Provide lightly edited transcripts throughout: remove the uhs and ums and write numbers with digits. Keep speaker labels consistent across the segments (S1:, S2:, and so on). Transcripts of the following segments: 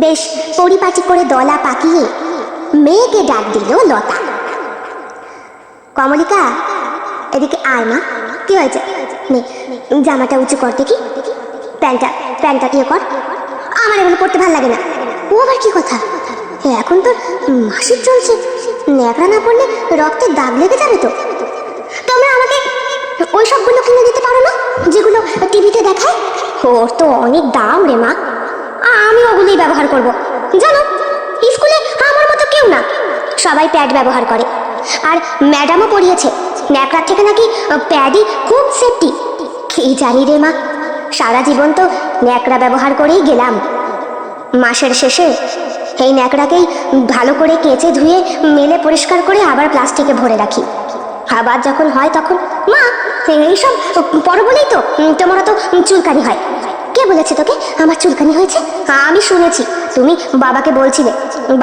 S1: বেশ পরিপাটি করে দলা পাকিয়ে মেয়েকে ডাক দিল লতা। কমলিকা, এদিকে আয় মা। কি হয়েছে? নে, জামাটা উঁচু কর দেখি, প্যান্টটা ইয়ে কর। আমার এগুলো পড়তে ভালো লাগে না। ও আবার কি কথা? এখন তোর মাসিক চলছে, ন্যাকড়া না পড়লে রক্তের দাগ লেগে যাবে তো। তোমরা আমাকে ওই সবগুলো কিনে দিতে পারো না যেগুলো টিভিতে দেখায়? ওর তো অনেক দাম রে মা। আমি ওগুলোই ব্যবহার করব। জানো, স্কুলে আমার মতো কেউ না, সবাই প্যাড ব্যবহার করে। আর ম্যাডামও পড়িয়েছে ন্যাকড়ার থেকে নাকি প্যাডই খুব সেফটি। কি জানি রে মা, সারা জীবন তো ন্যাকড়া ব্যবহার করেই গেলাম। মাসের শেষে এই ন্যাকড়াকেই ভালো করে কেচে ধুয়ে মেলে পরিষ্কার করে আবার প্লাস্টিকে ভরে রাখি। আবার যখন হয় তখন মা এইসব পরো বলেই তো তোমার তো চুলকানি হয়। কে বলেছে তোকে আমার চুলকানি হয়েছে? আমি শুনেছি, তুমি বাবাকে বলছিলে।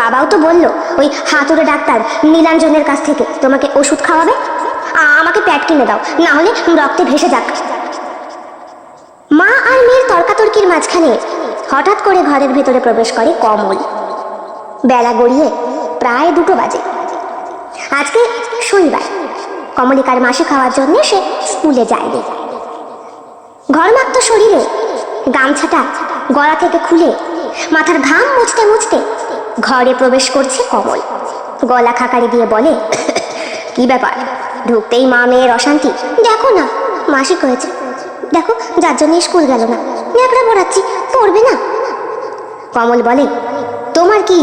S1: বাবাও তো বললো ওই হাতুড়ে ডাক্তার নীলাঞ্জনের কাছ থেকে তোমাকে ওষুধ খাওয়াবে। আমাকে প্যাড কিনে দাও, না হলে রক্তে ভেসে যাক। মা আর মেয়ের তর্কাতর্কির মাঝখানে হঠাৎ করে ঘরের ভেতরে প্রবেশ করে কমল। বেলা গড়িয়ে প্রায় 2টো বাজে। আজকে শনিবার, কমলিকার মাসিক হওয়ার জন্য সে স্কুলে যায়নি। ঘরমাক্ত শরীরে গামছাটা গলা থেকে খুলে মাথার ঘাম মুছতে মুছতে ঘরে প্রবেশ করছে কমল। গলা খাকারি দিয়ে বলে, কি ব্যাপার, ঢুকতেই মা মেয়ের অশান্তি? দেখো না, মাসিক হয়েছে, দেখো, যার জন্য স্কুল গেল না, ন্যাকড়া পড়াচ্ছি, পড়বে না। কমল বলে, তোমার কি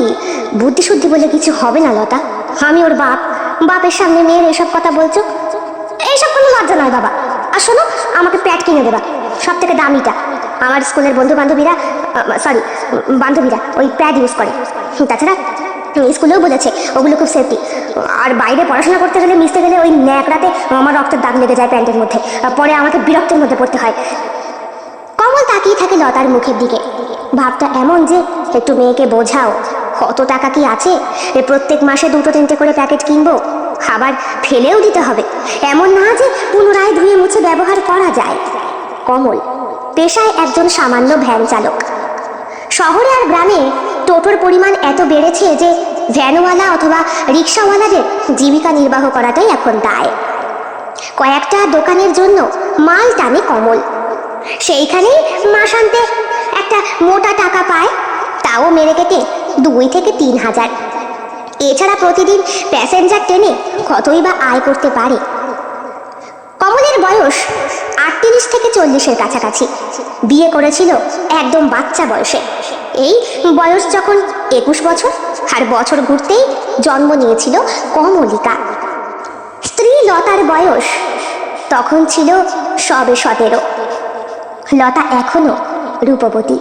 S1: বুদ্ধি শুদ্ধি বলে কিছু হবে না লতা? আমি ওর বাপ, বাপের সামনে মেয়ের এসব কথা বলছো? এইসব কোনো লজ্জা নয় বাবা। আর শোনো, আমাকে প্যাড কিনে দেবা, সব থেকে দামিটা। আমার স্কুলের বান্ধবীরা ওই প্যাড ইউজ করে। তাছাড়া স্কুলেও বলেছে ওগুলো খুব সেফটি। আর বাইরে পড়াশোনা করতে গেলে, মিশতে গেলে ওই ন্যাকড়াতে আমার রক্তের দাগ লেগে যায় প্যান্টের মধ্যে, পরে আমাকে বিরক্তের মধ্যে পড়তে হয়। কমল তাকিয়ে থাকে লতার মুখের দিকে। ভাবটা এমন যে একটু মেয়েকে বোঝাও, কত টাকা কি আছে, প্রত্যেক মাসে 2-3টে করে প্যাকেট কিনবো, আবার ফেলেও দিতে হবে। এমন না যে পুনরায় ধুয়ে মুছে ব্যবহার করা যায়। কমল পেশায় একজন সামান্য ভ্যান চালক। শহরে আর গ্রামে টোটোর পরিমাণ এত বেড়েছে যে ভ্যানওয়ালা অথবা রিক্সাওয়ালাদের জীবিকা নির্বাহ করাটাই এখন দায়। কয়েকটা দোকানের জন্য মাল টানে কমল, সেইখানেই মাসান্তে একটা মোটা টাকা পায়, তাও মেরে কেটে 2 থেকে 3 হাজার। এছাড়া প্রতিদিন প্যাসেঞ্জার টেনে কতই বা আয় করতে পারে। কমলের বয়স 38 থেকে 40-এর কাছাকাছি। বিয়ে করেছিল একদম বাচ্চা বয়সে। এই বয়স যখন 21 বছর, আর বছর ঘুরতেই জন্ম নিয়েছিল কমলিকা। স্ত্রী লতার বয়স তখন ছিল সবে 17। লতা এখনো রূপবতী,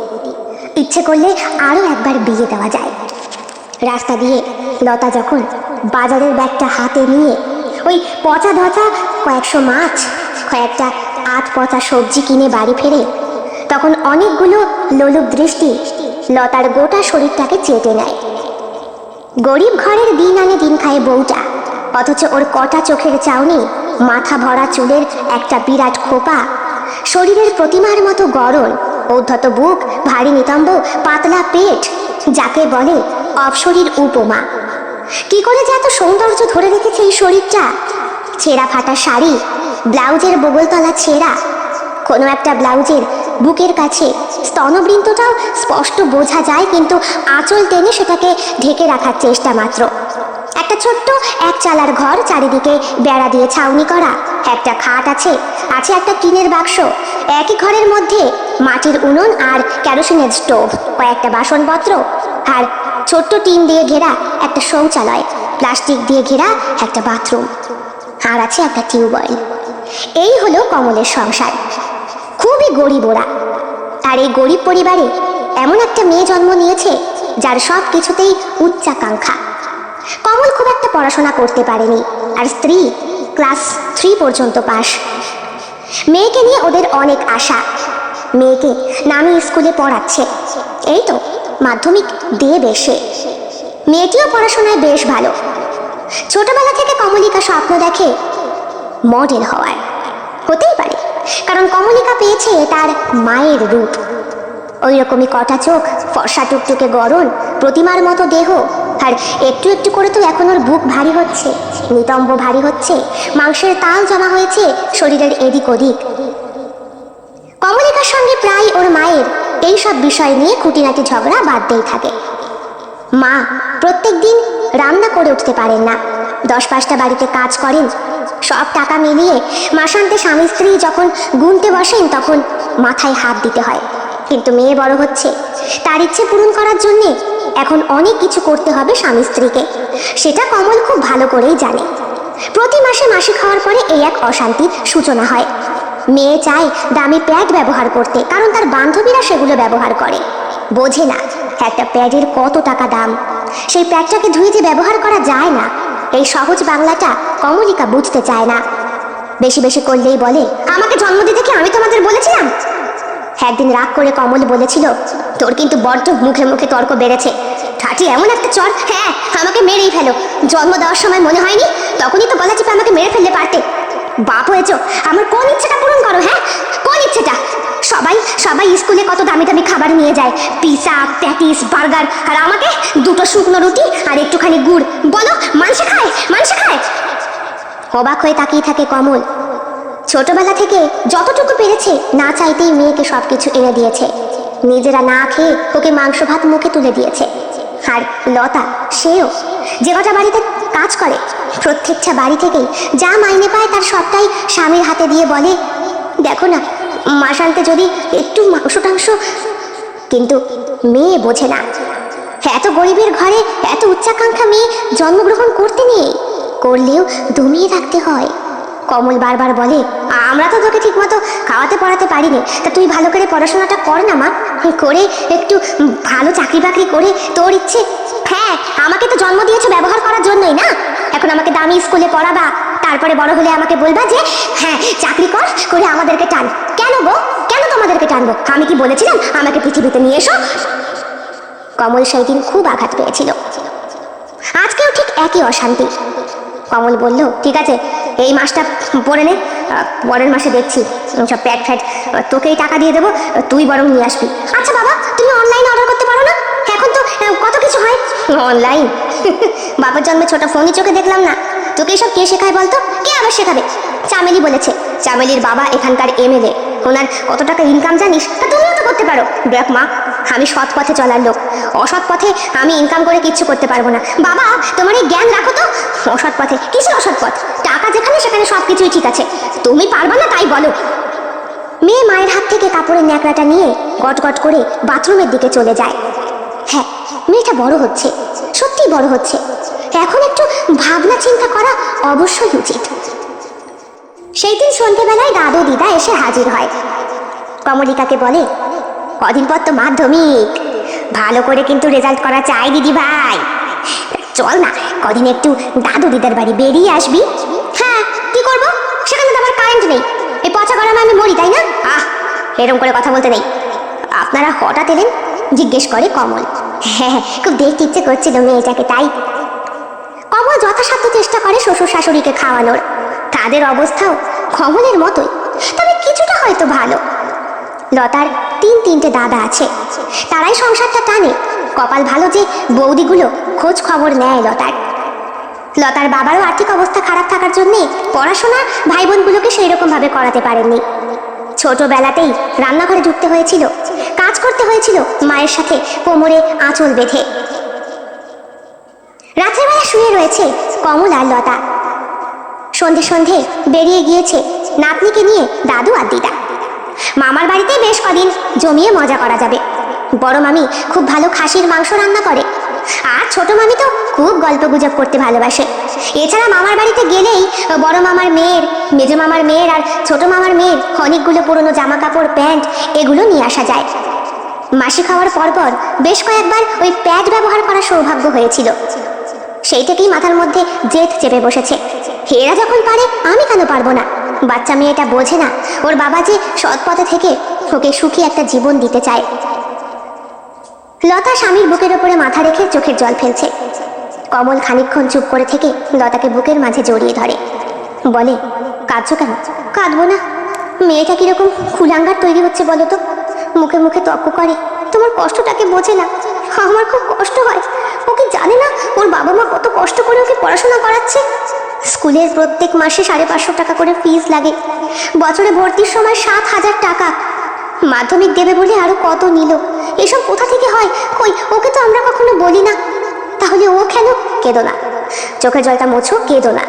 S1: ইচ্ছে করলে আরও একবার বিয়ে দেওয়া যায়। রাস্তা দিয়ে লতা যখন বাজারের ব্যাগটা হাতে নিয়ে ওই পচা ধচা কয়েকশো মাছ, কয়েকটা আধ পচা সবজি কিনে বাড়ি ফেরে, তখন অনেকগুলো লোলুপ দৃষ্টি লতার গোটা শরীরটাকে চেটে নেয়। গরিব ঘরের দিন আনে দিন খায় বউটা, অথচ ওর কটা চোখের চাউনি, মাথা ভরা চুলের একটা বিরাট খোপা, শরীরের প্রতিমার মতো গড়ন, ঔদ্ধত বুক, ভারী নিতম্ব, পাতলা পেট, যাকে বলে অপসরীর উপমা। কি করে যে এত সৌন্দর্য ধরে রেখেছে এই শরীরটা? ছেঁড়া ফাটা শাড়ি, ব্লাউজের বগলতলা ছেঁড়া, কোনো একটা ব্লাউজের বুকের কাছে স্তনবৃন্তটাও স্পষ্ট বোঝা যায়, কিন্তু আঁচল টেনে সেটাকে ঢেকে রাখার চেষ্টা মাত্র। একটা ছোট্ট 1 চালার ঘর, চারিদিকে বেড়া দিয়ে ছাউনি করা, একটা খাট আছে, একটা টিনের বাক্স, একই ঘরের মধ্যে মাটির উনুন আর কেরোসিনের স্টোভ, কয়েকটা বাসনপত্র, আর ছোট্ট টিন দিয়ে ঘেরা একটা শৌচালয়, প্লাস্টিক দিয়ে ঘেরা একটা বাথরুম, আর আছে একটা টিউবওয়েল। এই হলো কমলের সংসার। খুবই গরিব ওরা। আর এই গরিব পরিবারে এমন একটা মেয়ে জন্ম নিয়েছে যার সব কিছুতেই উচ্চাকাঙ্ক্ষা। কমল খুব একটা পড়াশোনা করতে পারেনি, আর স্ত্রী ক্লাস 3 পর্যন্ত পাস। মেয়েকে নিয়ে ওদের অনেক আশা। মেয়েকে নামি স্কুলে পড়াচ্ছে, এই তো মাধ্যমিক দেবে সে। মেয়েটিও পড়াশোনায় বেশ ভালো। ছোটবেলা থেকে কমলিকা স্বপ্ন দেখে মডেল হওয়ার। হতেই পারে, কারণ কমলিকা পেয়েছে তার মায়ের রূপ। ওই রকমই কটা চোখ, ফর্সা টুকটুকে গড়ন, প্রতিমার মতো দেহ। আর একটু একটু করে তো এখন ওর বুক ভারী হচ্ছে, নিতম্ব ভারী হচ্ছে, মাংসের তাল জমা হয়েছে শরীরের এদিক ওদিক। কমলিকার সঙ্গে প্রায় ওর মায়ের এইসব বিষয় নিয়ে খুঁটিনাটি ঝগড়া বাঁধতেই থাকে। মা প্রত্যেক দিন রান্না করে উঠতে পারেন না, 10-5টা বাড়িতে কাজ করেন, সব টাকা মিলিয়ে মাসান্তে স্বামী স্ত্রী যখন গুনতে বসেন তখন মাথায় হাত দিতে হয়। কিন্তু মেয়ে বড় হচ্ছে, তার ইচ্ছে পূরণ করার জন্যে এখন অনেক কিছু করতে হবে স্বামী স্ত্রীকে, সেটা কমল খুব ভালো করেই জানে। প্রতি মাসে মাসিক হওয়ার পরে এই এক অশান্তির সূচনা হয়। মেয়ে চায় দামি প্যাড ব্যবহার করতে, কারণ তার বান্ধবীরা সেগুলো ব্যবহার করে। বোঝে না একটা প্যাডের কত টাকা দাম, সেই প্যাডটাকে ধুয়ে যে ব্যবহার করা যায় না, এই সহজ বাংলাটা কমলিকা বুঝতে চায় না। বেশি বেশি করলেই বলে, আমাকে জন্ম দিতে কি আমি তোমাদের বলেছিলাম? একদিন রাগ করে কমল বলেছিল, তোর কিন্তু বড্ড মুখে মুখে তর্ক বেড়েছে। ঠাটি এমন একটা চর, হ্যাঁ আমাকে মেরেই ফেলো, জন্ম দেওয়ার সময় মনে হয়নি? তখনই তো গলা চিপে আমাকে মেরে ফেলতে পারতে। বাপ হয়েছ, আমার কোন ইচ্ছেটা পূরণ করো, হ্যাঁ কোন ইচ্ছেটা? সবাই সবাই স্কুলে কত দামি দামি খাবার নিয়ে যায়, পিৎজা, প্যাটিস, বার্গার, আর আমাকে 2টো শুকনো রুটি আর একটুখানি গুড়। বলো মানুষে খায়, মানুষে খায়? অবাক হয়ে তাকিয়ে থাকে কমল। ছোটবেলা থেকে যতটুকু পেরেছে না চাইতেই মেয়েকে সবকিছু এনে দিয়েছে, নিজেরা না খেয়ে ওকে মাংস ভাত মুখে তুলে দিয়েছে। আর লতা, সেও যে কটা বাড়িতে কাজ করে, প্রত্যেকটা বাড়ি থেকেই যা মাইনে পায় তার সবটাই স্বামীর হাতে দিয়ে বলে, দেখো না মাসান্তে যদি একটু মাংস টাংস। কিন্তু মেয়ে বোঝে না, এত গরিবের ঘরে এত উচ্চাকাঙ্ক্ষা মেয়ে জন্মগ্রহণ করতে নেই, করলেও দমিয়ে রাখতে হয়। কমল বারবার বলে, আমরা তো তোকে ঠিকমতো খাওয়াতে পড়াতে পারিনি, তা তুই ভালো করে পড়াশোনাটা কর না মা, করে একটু ভালো চাকরি বাকরি করে তোর ইচ্ছে। হ্যাঁ আমাকে তো জন্ম দিয়েছো ব্যবহার করার জন্যই না, এখন আমাকে দামি স্কুলে পড়াবা, তারপরে বড় হলে আমাকে বলবা যে হ্যাঁ চাকরি কর করে আমাদেরকে টান। কেন গো, কেন তোমাদেরকে টানবো? আমি কি বলেছিলাম আমাকে পৃথিবীতে নিয়ে এসো? কমল সেই দিন খুব আঘাত পেয়েছিল, আজকেও ঠিক একই অশান্তি। কমল বলল, ঠিক আছে এই মাসটা পরে নে, পরের মাসে দেখছি সব প্যাড ফ্যাড তোকেই টাকা দিয়ে দেবো, তুই বরং নিয়ে আসবি। আচ্ছা বাবা, তুমি অনলাইনে অর্ডার করতে পারো না? এখন তো কত কিছু হয় অনলাইন। বাবার জন্মে ছোট ফোনই চোখে দেখলাম না, তোকে এসব কে শেখায় বলতো? কে আবার শেখাবে? চামেলি বলেছে, চামেলির বাবা এখানকার এমএলএ, ওনার কত টাকা ইনকাম জানিস? তা তুমিও তো করতে পারো। দেখ মা, আমি সৎ পথে চলার লোক, অসৎ পথে আমি ইনকাম করে কিচ্ছু করতে পারবো না। বাবা তোমার এই জ্ঞান রাখো তো। অসৎ পথে? কিসের অসৎ পথ? টাকা যেখানে সেখানে সব কিছুই ঠিক আছে, তুমি পারবা না তাই বলো। মেয়ে মায়ের হাত থেকে কাপড়ের ন্যাকড়াটা নিয়ে গট গট করে বাথরুমের দিকে চলে যায়। হ্যাঁ মেয়েটা বড় হচ্ছে, সত্যি বড় হচ্ছে, এখন একটু ভাবনা চিন্তা করা অবশ্যই উচিত। সেই দিন সন্ধ্যেবেলায় দাদু দিদা এসে হাজির হয়। কমলিকাকে বলে, কদিন পর তো মাধ্যমিক, ভালো করে কিন্তু রেজাল্ট করা চাই দিদি ভাই, চল না কদিন একটু দাদু দিদার বাড়ি বেরিয়ে আসবি। হ্যাঁ কি করবো, সেখানে তো আমার কারেন্ট নেই, এই পচা গরমে আমি মরি তাই না? এরকম করে কথা বলতে নেই। আপনারা হঠাৎ এলেন? জিজ্ঞেস করে কমল। হ্যাঁ খুব দেখতে ইচ্ছে করছিল মেয়েটাকে তাই। কমল যথাসাধ্য চেষ্টা করে শ্বশুর শাশুড়িকে খাওয়ানোর, তাদের অবস্থাও কমলের মতোই, তবে কিছুটা হয়তো ভালো। লতার 3-3টে দাদা আছে, তারাই সংসারটা টানে। কপাল ভালো যে বৌদিগুলো খোঁজ খবর নেয় লতার। লতার বাবারও আর্থিক অবস্থা খারাপ থাকার জন্যে পড়াশোনা ভাই বোনগুলোকে সেই রকম ভাবে করাতে পারেননি। ছোটবেলাতেই রান্নাঘরে ঢুকতে হয়েছিল, কাজ করতে হয়েছিল মায়ের সাথে কোমরে আঁচল বেঁধে। রাত্রেবেলা শুয়ে রয়েছে কমল আর লতা। সন্ধে সন্ধে বেরিয়ে গিয়েছে নাতনিকে নিয়ে দাদু আর দিদা। মামার বাড়িতে বেশ কদিন জমিয়ে মজা করা যাবে। বড় মামি খুব ভালো খাসির মাংস রান্না করে, আর ছোট মামি তো খুব গল্প গুজব করতে ভালোবাসে। এছাড়া মামার বাড়িতে গেলেই বড় মামার মেয়ের, মেজো মামার মেয়ের আর ছোট মামার মেয়ের অনেকগুলো পুরনো জামা কাপড়, প্যান্ট এগুলো নিয়ে আসা যায়। মাসি খাওয়ার পরপর বেশ কয়েকবার ওই প্যাড ব্যবহার করার সৌভাগ্য হয়েছিল। সেই থেকেই মাথার মধ্যে জেদ চেপে বসেছে, এরা যখন পারে আমি কেন পারবো না? বাচ্চা মেয়েটা বোঝে না ওর বাবা যে সৎ পথে থেকে ওকে সুখী একটা জীবন দিতে চায়। লতা স্বামীর বুকের ওপরে মাথা রেখে চোখের জল ফেলছে। কমল খানিকক্ষণ চুপ করে থেকে লতাকে বুকের মাঝে জড়িয়ে ধরে, বলে, কাঁদছো কেন? কাঁদবো না, মেয়েটা কিরকম কুলাঙ্গার তৈরি হচ্ছে বলো তো, মুখে মুখে তর্ক করে, তোমার কষ্টটাকে বোঝে না। আমার খুব কষ্ট হয়। ওকে জানে না ওর বাবা মা কত কষ্ট করে ওকে পড়াশোনা করাচ্ছে। স্কুলের প্রত্যেক মাসে 550 টাকা করে ফিস লাগে, বছরে ভর্তির সময় 7,000 টাকা, মাধ্যমিক দেবে বলে আরো কত নিল। এসব কোথা থেকে হয়? কই, ওকে তো আমরা কখনো বলি না। তাহলে ও কেন? কেঁদো না, চোখের জলটা মোছো, কেঁদো না।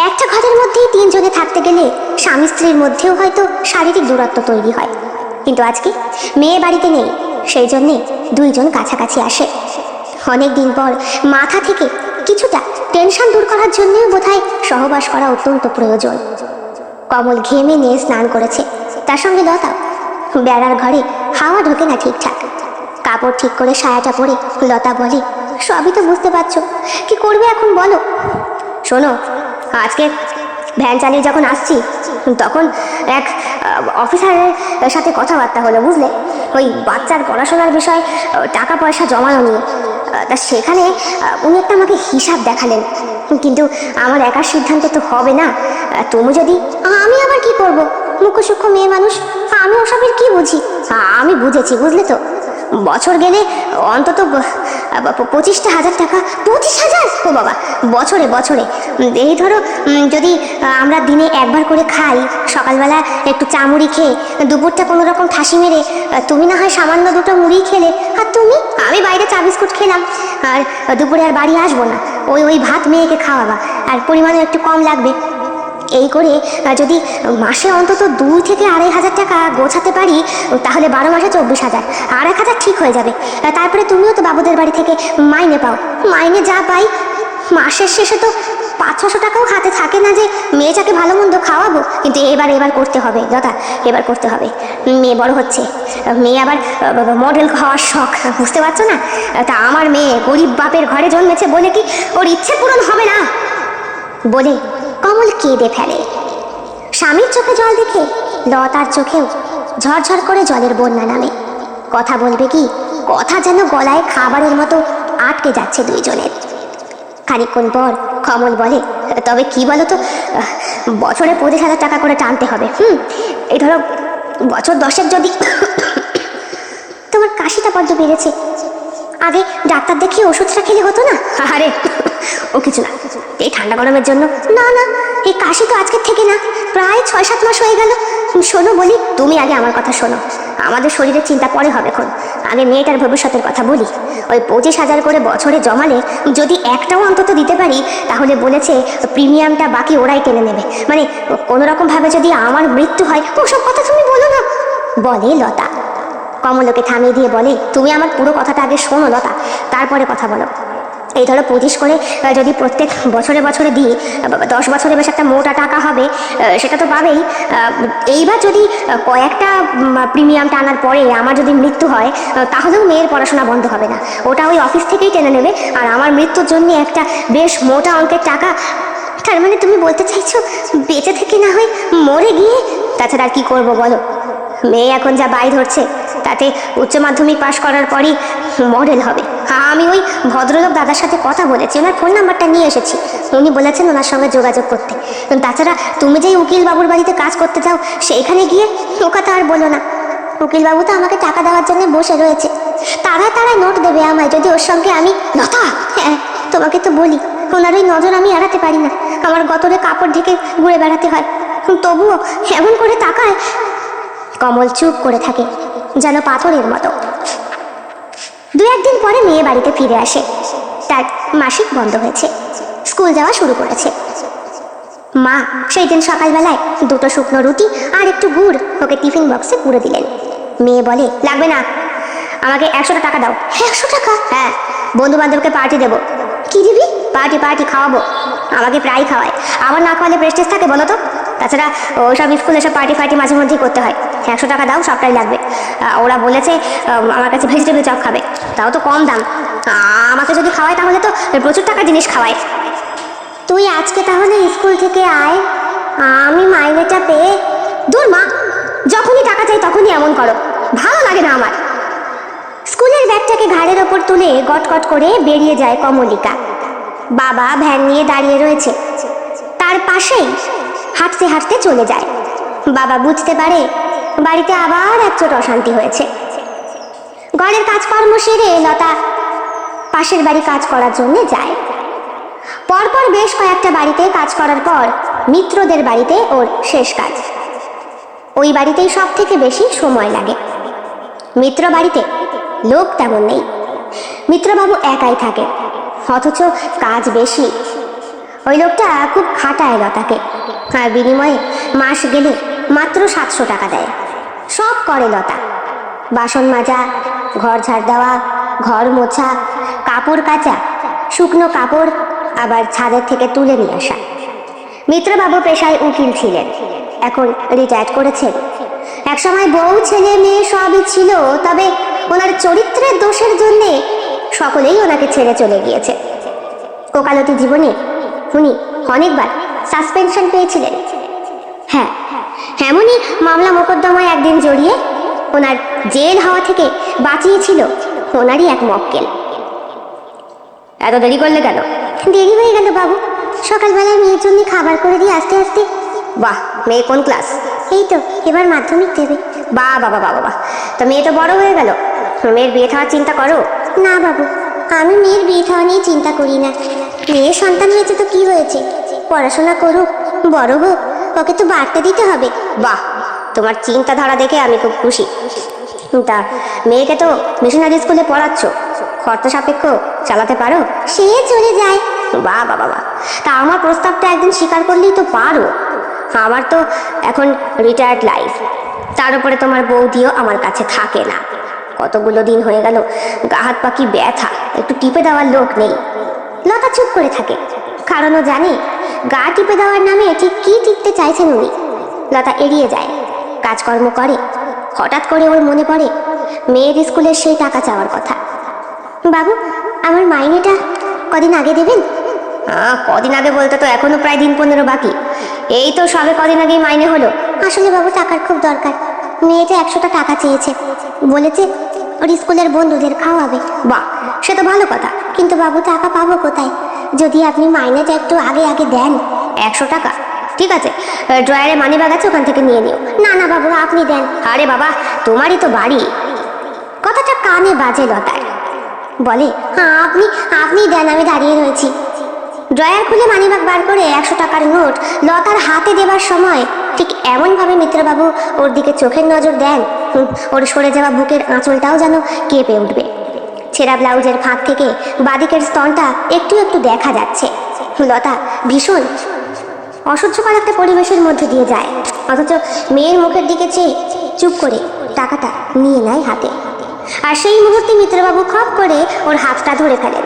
S1: একটা ঘরের মধ্যেই 3 জনে থাকতে গেলে স্বামী স্ত্রীর মধ্যেও হয়তো শারীরিক দূরত্ব তৈরি হয়, কিন্তু আজকে মেয়ে বাড়িতে নেই, সেই জন্যে 2 জন কাছাকাছি আসে। অনেক দিন পর মাথা থেকে কিছুটা টেনশন দূর করার জন্যও বোধহয় সহবাস করা অত্যন্ত প্রয়োজন। কমল ঘেমে নিয়ে স্নান করেছে, তার সঙ্গে লতাও। বেড়ার ঘরে হাওয়া ঢোকে না ঠিকঠাক। কাপড় ঠিক করে সায়াটা পরে লতা বলে, সবই তো বুঝতে পারছো, কি করবে এখন বলো? শোনো, আজকে ভ্যান চালিয়ে যখন আসছি তখন এক অফিসারের সাথে কথাবার্তা হলো, বুঝলে, ওই বাচ্চার পড়াশোনার বিষয়ে টাকা পয়সা জমানো নিয়ে। তা সেখানে উনি একটা আমাকে হিসাব দেখালেন, কিন্তু আমার একার সিদ্ধান্তে তো হবে না। তুমি যদি, আমি আবার কি করব, মুখ্য সূক্ষ্ম মেয়ে মানুষ, আমি ওসবের কি বুঝি? আমি বুঝেছি, বুঝলে তো, বছর গেলে অন্তত 25,000 টাকা। 25,000? ও বাবা, বছরে বছরে। এই ধরো, যদি আমরা দিনে একবার করে খাই, সকালবেলা একটু চা মুড়ি খেয়ে, দুপুরটা কোনো রকম ঠাসি মেরে, তুমি না হয় সামান্য 2টো মুড়ি খেলে, আর তুমি, আমি বাইরে চা বিস্কুট খেলাম, আর দুপুরে আর বাড়ি আসবো না, ওই ভাত মেয়েকে খাওয়াবা, আর পরিমাণে একটু কম লাগবে। এই করে যদি মাসে অন্তত 2 থেকে 2,500 টাকা গোছাতে পারি, তাহলে 12 মাসে 24,000, আর 1,000 ঠিক হয়ে যাবে। তারপরে তুমিও তো বাবুদের বাড়ি থেকে মাইনে পাও, মাইনে যা পাই মাসের শেষে তো 500-600 টাকাও হাতে থাকে না যে মেয়েটাকে ভালো মন্দ খাওয়াবো। কিন্তু এবার করতে হবে দাদা, এবার করতে হবে। মেয়ে বড় হচ্ছে, মেয়ে আবার মডেল হওয়ার শখ, বুঝতে পারছো না? তা আমার মেয়ে গরিব বাপের ঘরে জন্মেছে বলে কি ওর ইচ্ছে পূরণ হবে না? বলে কমল কেঁদে ফেলে। স্বামীর চোখে জল দেখে লতার চোখেও ঝরঝর করে জলের বন্যা নামে। কথা বলবে কি, কথা যেন গলায় খাবারের মতো আটকে যাচ্ছে 2 জনের। খানিকক্ষণ পর কমল বলে, তবে কি বলো তো, বছরে 25,000 টাকা করে টানতে হবে। এই ধরো বছর 10 যদি। তোমার কাশিটা বড্ড বেড়েছে, আগে ডাক্তার দেখিয়ে ওষুধটা খেলে হতো না? আরে ও কিছু না, এই ঠান্ডা গরমের জন্য। না না, এই কাশি তো আজকের থেকে না, প্রায় 6-7 মাস হয়ে গেল। শোনো বলি, তুমি আগে আমার কথা শোনো, আমাদের শরীরের চিন্তা পরে হবে খন, আগে মেয়েটার ভবিষ্যতের কথা বলি। ওই 25,000 করে বছরে জমালে যদি একটাও অন্তত দিতে পারি, তাহলে বলেছে প্রিমিয়ামটা বাকি ওরাই টেনে নেবে। মানে কোনো রকম ভাবে যদি আমার মৃত্যু হয়, ওসব কথা তুমি বলো না, বলে লতা। কমলকে থামিয়ে দিয়ে বলে, তুমি আমার পুরো কথাটা আগে শোনো লতা, তারপরে কথা বলো। এই ধরো 25 করে যদি প্রত্যেক বছরে বছরে দিই, 10 বছরে বেশ একটা মোটা টাকা হবে, সেটা তো পাবেই। এইবার যদি কয়েকটা প্রিমিয়াম টানার পরে আমার যদি মৃত্যু হয়, তাহলেও মেয়ের পড়াশোনা বন্ধ হবে না, ওটা ওই অফিস থেকেই টেনে নেবে। আর আমার মৃত্যুর জন্য একটা বেশ মোটা অঙ্কের টাকা। তার মানে তুমি বলতে চাইছো বেঁচে থেকে না হয় মরে গিয়ে? তাছাড়া আর কি করবো বলো? মেয়ে এখন যা বাই ধরছে, তাতে উচ্চ মাধ্যমিক পাশ করার পরই মডেল হবে। আমি ওই ভদ্রলোক দাদার সাথে কথা বলেছি, ওনার ফোন নাম্বারটা নিয়ে এসেছি, উনি বলেছেন ওনার সঙ্গে যোগাযোগ করতে। তাছাড়া তুমি যেই উকিল বাবুর বাড়িতে কাজ করতে যাও, সেইখানে গিয়ে ও কথা আর বলো না। উকিল বাবু তো আমাকে টাকা দেওয়ার জন্য বসে রয়েছে, তারায় নোট দেবে আমায় যদি ওর সঙ্গে আমি। লতা, হ্যাঁ তোমাকে তো বলি, ওনার ওই নজর আমি এড়াতে পারি না, আমার গতরে কাপড় ঢেকে ঘুরে বেড়াতে হয়, তবুও এমন করে তাকায়। কমল চুপ করে থাকে, যেন পাথরের মতো। 2-1 দিন পরে মেয়ে বাড়িতে ফিরে আসে, তার মাসিক বন্ধ হয়েছে, স্কুল যাওয়া শুরু করেছে। মা সেই দিন সকালবেলায় 2টো শুকনো রুটি আর একটু গুড় ওকে টিফিন বক্সে পুরে দিলেন। মেয়ে বলে, লাগবে না, আমাকে 100 টাকা দাও। 100 টাকা? হ্যাঁ, বন্ধু বান্ধবকে পার্টি দেবো। কি দিবি? পার্টি খাওয়াবো, আমাকে প্রায় খাওয়ায়, আবার না খাওয়ালে প্রেস্টিজ থাকে বলো তো? তাছাড়া ওসব স্কুলে সব পার্টি মাঝে মধ্যেই করতে হয়। 100 টাকা দাও, সবটাই লাগবে। ওরা বলেছে আমার কাছে ভেজিটেবল চপ খাবে, তাও তো কম দাম। আমাকে যদি খাওয়ায় তাহলে তো প্রচুর টাকা জিনিস খাওয়ায়। তুই আজকে তাহলে স্কুল থেকে আয়, আমি মাইনেটা পেয়ে। দূর মা, যখনই টাকা চাই তখনই এমন করো, ভালো লাগে না আমার। স্কুলের ব্যাগটাকে ঘাড়ের ওপর তুলে গটগট করে বেরিয়ে যায় কমলিকা। বাবা ভ্যান নিয়ে দাঁড়িয়ে রয়েছে, তার পাশেই হাঁটতে হাঁটতে চলে যায়। বাবা বুঝতে পারে বাড়িতে আবার একচোট অশান্তি হয়েছে। ঘরের কাজকর্ম সেরে লতা পাশের বাড়ি কাজ করার জন্য যায়। পরপর বেশ কয়েকটা বাড়িতে কাজ করার পর মিত্রদের বাড়িতে ওর শেষ কাজ। ওই বাড়িতেই সব থেকে বেশি সময় লাগে। মিত্র বাড়িতে লোক তেমন নেই, মিত্রবাবু একাই থাকে, অথচ কাজ বেশি। ওই লোকটা খুব খাটায় লতাকে, আর বিনিময়ে মাস গেলে মাত্র 700 টাকা দেয়। সব করে লতা, বাসন মাজা, ঘর ঝাড় দেওয়া, ঘর মোছা, কাপড় কাচা, শুকনো কাপড় আবার ছাদের থেকে তুলে নিয়ে আসা। মিত্রবাবু পেশায় উকিল ছিলেন, এখন রিটায়ার্ড করেছেন। একসময় বউ ছেলে মেয়ে সবই ছিল, তবে ওনার চরিত্রের দোষের জন্যে সকলেই ওনাকে ছেড়ে চলে গিয়েছে। ওকালতি জীবনে উনি অনেকবার সাসপেনশন পেয়েছিলেন। হ্যাঁ, এমনই মামলা মোকদ্দমায় একদিন জড়িয়ে ওনার জেল হওয়া থেকে বাঁচিয়েছিল ওনারই এক মক্কেল। এত দেরি করলে কেন? দেরি হয়ে গেল বাবু, সকালবেলায় মেয়ের জন্য খাবার করে দিয়ে আসতে আসতে। বাহ, মেয়ে কোন ক্লাস? এই তো এবার মাধ্যমিক দেবে। বাহ বাবা বাবা বাহ, তো মেয়ে তো বড় হয়ে গেল, মেয়ের বিয়ে থাওয়ার চিন্তা করো? না বাবু, আমি মেয়ের বিয়ে থাওয়া নিয়ে চিন্তা করি না। মেয়ের সন্তান হয়েছে তো কি হয়েছে, পড়াশোনা করুক, বড় হোক, ওকে তো বাড়তে দিতে হবে। বাহ, তোমার চিন্তাধারা দেখে আমি খুব খুশি। তা মেয়েকে তো মিশনারি স্কুলে পড়াচ্ছ, খরচা সাপেক্ষ চালাতে পারো? সে চলে যায়। বাহ বাবা বাহ, তা আমার প্রস্তাবটা একদিন স্বীকার করলেই তো পারো। আমার তো এখন রিটায়ার্ড লাইফ, তার উপরে তোমার বৌদিও আমার কাছে থাকে না। কতগুলো দিন হয়ে গেল, গা হাত পা কি ব্যথা, একটু টিপে দেওয়ার লোক নেই। লতা চুপ করে থাকে, কারণও জানে গা টিপে দেওয়ার নামে ঠিক কি টিপতে চাইছেন উনি। লতা এড়িয়ে যায়, কাজকর্ম করে। হঠাৎ করে ওর মনে পড়ে মেয়ের স্কুলের সেই টাকা চাওয়ার কথা। বাবু, আমার মাইনেটা কদিন আগে দেবেন? কদিন আগে বলতে তো এখনো প্রায় দিন 15 বাকি। এই তো সবে কদিন আগেই মাইনে হলো। আসলে বাবু টাকার খুব দরকার, মেয়েটা 100টা টাকা চেয়েছে, বলেছে ওর স্কুলের বন্ধুদের খাওয়াবে। বাহ, সে তো ভালো কথা, কিন্তু বাবু টাকা পাবো কোথায়? যদি আপনি মাইনেটা একটু আগে আগে দেন। 100 টাকা? ঠিক আছে, ড্রয়ারে মানি ব্যাগ আছে, ওখান থেকে নিয়ে নিও। না না বাবু, আপনি দেন। আরে বাবা, তোমারই তো বাড়ি। কথাটা কানে বাজে লতার, বলে হ্যাঁ আপনি আপনি দেন, আমি দাঁড়িয়ে রয়েছি। ড্রয়ার খুলে মানিব্যাগ বার করে 100 টাকার নোট লতার হাতে দেবার সময় ঠিক এমনভাবে মিত্রবাবু ওর দিকে চোখের নজর দেন, ওর সরে যাওয়া বুকের আঁচলটাও যেন কেঁপে উঠবে। ছেঁড়া ব্লাউজের ফাঁক থেকে বাদিকের স্তনটা একটু একটু দেখা যাচ্ছে। লতা ভীষণ অসহ্যকর একটা পরিবেশের মধ্যে দিয়ে যায়, অথচ মেয়ের মুখের দিকে চেয়ে চুপ করে টাকাটা নিয়ে নেয় হাতে। আর সেই মুহূর্তে মিত্রবাবু খপ করে ওর হাতটা ধরে ফেলেন,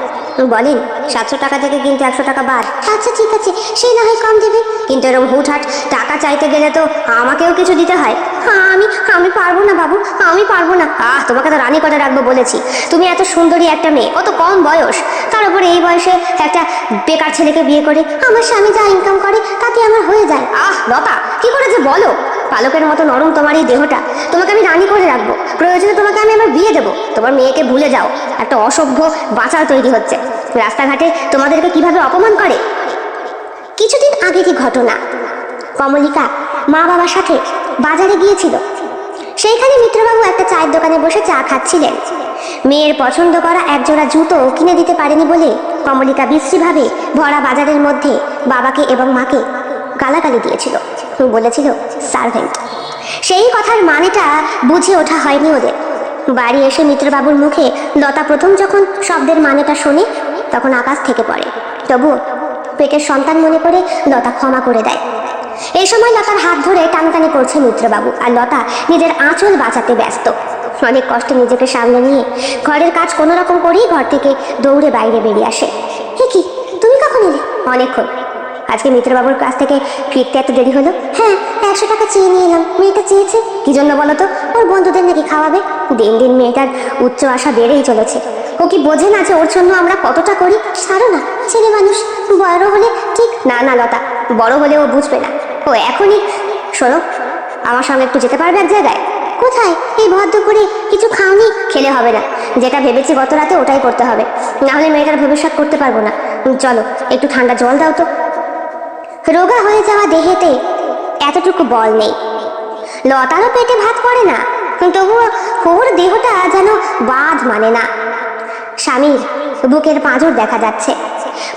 S1: বলেন 700 টাকা থেকে কিন্তু 100 টাকা বাদ। আচ্ছা ঠিক আছে, সেই না হয় কম দেবে, কিন্তু এরকম হুটহাট টাকা চাইতে গেলে তো আমাকেও কিছু দিতে হয়। আমি পারবো না বাবু, আমি পারবো না। তোমাকে তো রানী করে রাখবো বলেছি। তুমি এত সুন্দরী একটা মেয়ে, অত কম বয়স, তার উপরে এই বয়সে একটা বেকার ছেলেকে বিয়ে করে আমার স্বামী যা ইনকাম করে তাতে আমার হয়ে যায়। লতা, কি করে যে বলো? পালকের মতো নরম তোমার এই দেহটা, তোমাকে আমি রানী করে রাখবো, প্রয়োজনে তোমাকে আমি আমার বিয়ে দেবো। তোমার মেয়েকে ভুলে যাও, একটা অসভ্য বাঁচাল তৈরি হচ্ছে, রাস্তাঘাটে তোমাদেরকে কিভাবে অপমান করে। কিছুদিন আগেরই ঘটনা, কমলিকা মা বাবার সাথে বাজারে গিয়েছিল। সেইখানে মিত্রবাবু একটা চায়ের দোকানে বসে চা খাচ্ছিলেন। মেয়ের পছন্দ করা একজোড়া জুতো কিনে দিতে পারেনি বলে কমলিকা বিশ্রীভাবে ভরা বাজারের মধ্যে বাবাকে এবং মাকে গালাগালি দিয়েছিল, বলেছিল সার্ভেন্ট। সেই কথার মানেটা বুঝে ওঠা হয়নি ওদের। বাড়ি এসে মিত্রবাবুর মুখে লতা প্রথম যখন শব্দের মানেটা শোনে তখন আকাশ থেকে পড়ে, তবুও পেটের সন্তান মনে করে লতা ক্ষমা করে দেয়। এই সময় লতার হাত ধরে টানাটানি করছে মিত্রবাবু, আর লতা নিজের আঁচল বাঁচাতে ব্যস্ত। অনেক কষ্টে নিজেকে সামনে নিয়ে ঘরের কাজ কোনো রকম করেই ঘর থেকে দৌড়ে বাইরে বেরিয়ে আসে। কি তুমি কখন এলে? অনেকক্ষণ। আজকে মিত্রবাবুর কাছ থেকে ফিরতে এত দেরি হলো? হ্যাঁ, 100 টাকা চেয়ে নিয়ে এলাম। মেয়েটা চেয়েছে। কি জন্য বলো তো? ওর বন্ধুদের নাকি খাওয়াবে। দিন দিন মেয়েটার উচ্চ আশা বেড়েই চলেছে। ও কি বোঝে না যে ওর জন্য আমরা কতটা করি? ছাড়ো না, ছেলে মানুষ, বড় হলে ঠিক। না না লতা, বড় হলে ও বুঝবে না। ও এখনই। শোনো, আমার সঙ্গে একটু যেতে পারবে এক জায়গায়? কোথায়? এই ভর দুপুরে কিছু খাওনি? খেলে হবে না, যেটা ভেবেছি গত রাতে ওটাই করতে হবে, নাহলে মেয়েটার ভবিষ্যৎ করতে পারবো না। চলো, একটু ঠান্ডা জল দাও তো। রোগা হয়ে যাওয়া দেহেতে এতটুকু বল নেই। লতারও পেটে ভাত পড়ে না, তবুও ওর দেহটা যেন বাঁধ মানে না। স্বামীর বুকের পাঁজর দেখা যাচ্ছে,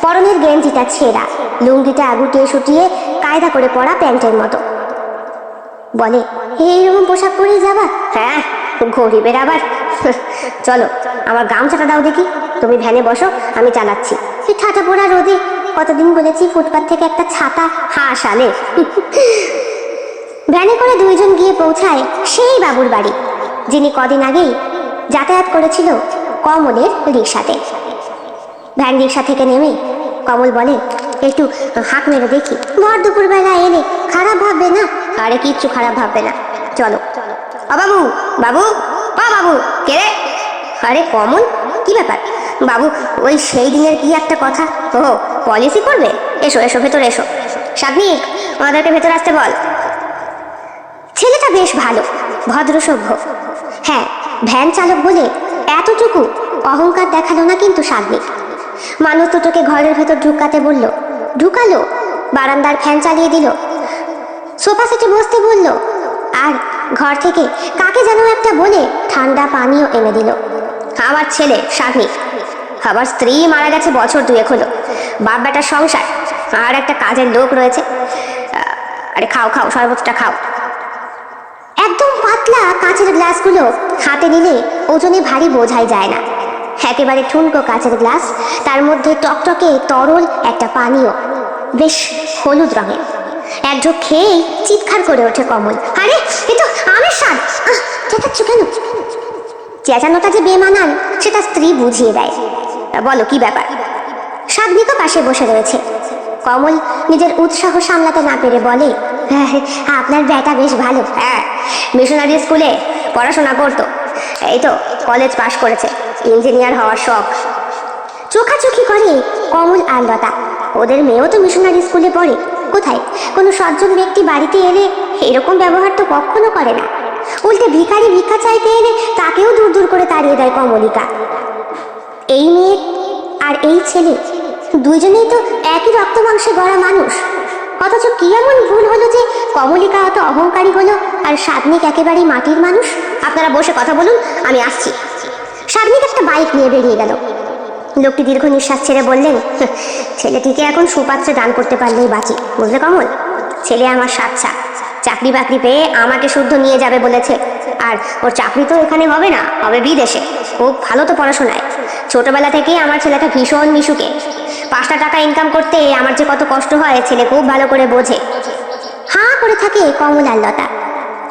S1: পরনের গেঞ্জিটা ছেঁড়া, লুঙ্গিটা গুটিয়ে শুটিয়ে কায়দা করে পরা প্যান্টের মতো। বলে, এইরকম পোশাক পরেই যাবা? হ্যাঁ, গরিবের আবার। চলো আমার গামছাটা দাও দেখি, তুমি ভ্যানে বসো, আমি চালাচ্ছি। এই ঠাটা পোড়া রোদে কতদিন বলেছি ফুটপাত থেকে একটা ছাতা হাস আনে। ভ্যানে করে দুইজন গিয়ে পৌঁছায় সেই বাবুর বাড়ি, যিনি কদিন আগেই যাতায়াত করেছিল কমলের রিক্সাতে। ভ্যান রিক্সা থেকে নেমে কমল বলে, একটু হাঁক মেরে দেখি। ভর দুপুরবেলা এলে খারাপ ভাববে না? আরে কিচ্ছু খারাপ ভাববে না, চলো। ও বাবু, বাবু, ও বাবু, কে রে? আরে কমল, কি ব্যাপার? বাবু, ওই সেই দিনের কি একটা কথা। ও পলিসি করবে? এসো এসো, ভেতরে এসো। সাগ্নিক, আমাদেরকে ভেতরে আসতে বল। ছেলেটা বেশ ভালো, ভদ্র সভ্য। হ্যাঁ, ভ্যান চালক বলে এতটুকু অহংকার দেখালো না কিন্তু সাগ্নিক। মানুষ দুটোকে ঘরের ভেতর ঢুকাতে বলল, ঢুকালো। বারান্দার ফ্যান চালিয়ে দিল, সোফা সেটে বসতে বলল, আর ঘর থেকে কাকে যেন একটা বলে ঠান্ডা পানীয় এনে দিল। আমার ছেলে সাগ্নিক, আবার স্ত্রী মারা গেছে বছর দুয়েক হলো, বাপ বেটার সংসার, আর একটা কাজের লোক রয়েছে। আরে খাও খাও, শরবতটা খাও। একদম পাতলা কাঁচের গ্লাসগুলো হাতে নিলে ওজনে ভারী বোঝাই যায় না। একেবারে ঠুনকো কাঁচের গ্লাস, তার মধ্যে টকটকে তরল একটা পানীয়, বেশ হলুদ রঙের। এক ঢোক খেয়েই চিৎকার করে ওঠে কমল, আরে এ তো আমের স্বাদ। চেঁচাচ্ছ কেন? চেঁচানোটা যে বেমানান সেটা স্ত্রী বুঝিয়ে দেয়। বলো কি ব্যাপার? সাগ্নিকও পাশে বসে রয়েছে। কমল নিজের উৎসাহ সামলাতে না পেরে বলে, আপনার বেটা বেশ ভালো। হ্যাঁ, মিশনারি স্কুলে পড়াশোনা করতো, এই তো কলেজ পাশ করেছে, ইঞ্জিনিয়ার হওয়ার শখ। চোখাচোখি করে কমল আর লতা, ওদের মেয়েও তো মিশনারি স্কুলে পড়ে। কোথায় কোনো সজ্জন ব্যক্তি বাড়িতে এলে এরকম ব্যবহার তো কখনো করে না। উল্টে ভিখারি ভিক্ষা চাইতে এলে তাকেও দূর দূর করে তাড়িয়ে দেয় কমলিকা। এই মেয়ে আর এই ছেলে দুইজনেই তো একই রক্ত মাংসে গড়া মানুষ, অথচ কি এমন ভুল হলো যে কমলিকা অত অহংকারী হলো আর সাগ্নিক একেবারেই মাটির মানুষ? আপনারা বসে কথা বলুন, আমি আসছি। সাগ্নিক একটা বাইক নিয়ে বেরিয়ে গেল। লোকটি দীর্ঘ নিঃশ্বাস ছেড়ে বললেন, ছেলেটিকে এখন সুপাত্রে দান করতে পারলেই বাঁচি, বুঝলে কমল? ছেলে আমার সাচ্চা, চাকরি বাকরি পেয়ে আমাকে শুদ্ধ নিয়ে যাবে বলেছে। আর ওর চাকরি তো এখানে হবে না, হবে বিদেশে। খুব ভালো তো পড়াশোনায়, ছোটবেলা থেকেই আমার ছেলেটা ভীষণ মিশুকে। 5টা টাকা ইনকাম করতে আমার যে কত কষ্ট হয় ছেলে খুব ভালো করে বোঝে। হাঁ করে থাকে কমল আর লতা।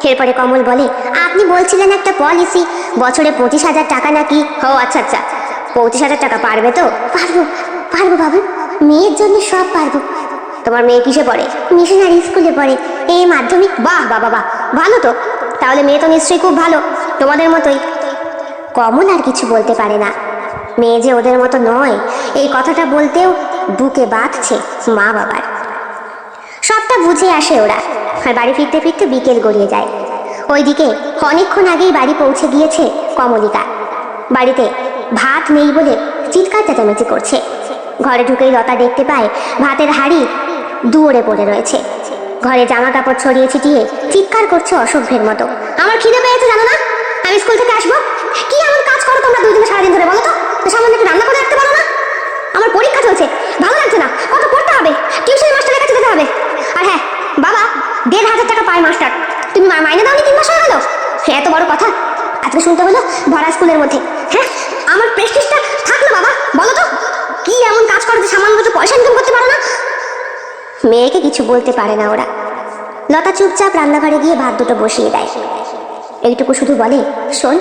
S1: এরপরে কমল বলে, আপনি বলছিলেন একটা পলিসি, বছরে 25,000 টাকা নাকি? ও আচ্ছা আচ্ছা, 25,000 টাকা পারবে তো? পারবো পারবো বাবু, মেয়ের জন্য সব পারবো। তোমার মেয়ে কিসে পড়ে? মিশনারি স্কুলে পড়ে, এই মাধ্যমিক। বাহ বাহ বাহ, ভালো তো, তাহলে মেয়ে তো নিশ্চয়ই খুব ভালো, তোমাদের মতোই। কমল আর কিছু বলতে পারে না। মেয়ে যে ওদের মতো নয় এই কথাটা বলতেও বুকে বাঁধছে মা বাবার। সবটা বুঝে আসে ওরা, আর বাড়ি ফিরতে ফিরতে বিকেল গড়িয়ে যায়। ওইদিকে অনেকক্ষণ আগেই বাড়ি পৌঁছে গিয়েছে কমলিকা। বাড়িতে ভাত নেই বলে চিৎকার চেঁচামেচি করছে। ঘরে ঢুকেই লতা দেখতে পায় ভাতের হাঁড়ি দুয়ারে পড়ে রয়েছে। ঘরে জামা কাপড় ছড়িয়ে ছিটিয়ে চিৎকার করছে অসভ্যের মতো, আমার খিদে পেয়েছে জানো না? আমি স্কুল থেকে আসবো। কি এমন কাজ করো তোমরা 2 দিনে সারাদিন ধরে বলো তো? সামান্য একটু রান্না করে রাখতে পারো না? আমার পরীক্ষা চলছে, ভালো লাগছে না, কত পড়তে হবে, টিউশন মাস্টারের কাছে যেতে হবে। আর হ্যাঁ বাবা, 1,500 টাকা পায় মাস্টার, তুমি মাইনে দাওনি 3 মাস হয়ে গেল। এত বড় কথা আজকে শুনতে হলো ভরা স্কুলের মধ্যে। হ্যাঁ, আমার প্রেস্টিজটা থাকলো বাবা, বলো তো কি এমন কাজ করো যে সামান্য একটু পয়সা ইনকাম করতে পারো না? মেয়েকে কিছু বলতে পারে না ওরা। লতা চুপচাপ রান্নাঘরে গিয়ে ভাত দুটো বসিয়ে দেয়। এইটুকু শুধু বলে, শোন,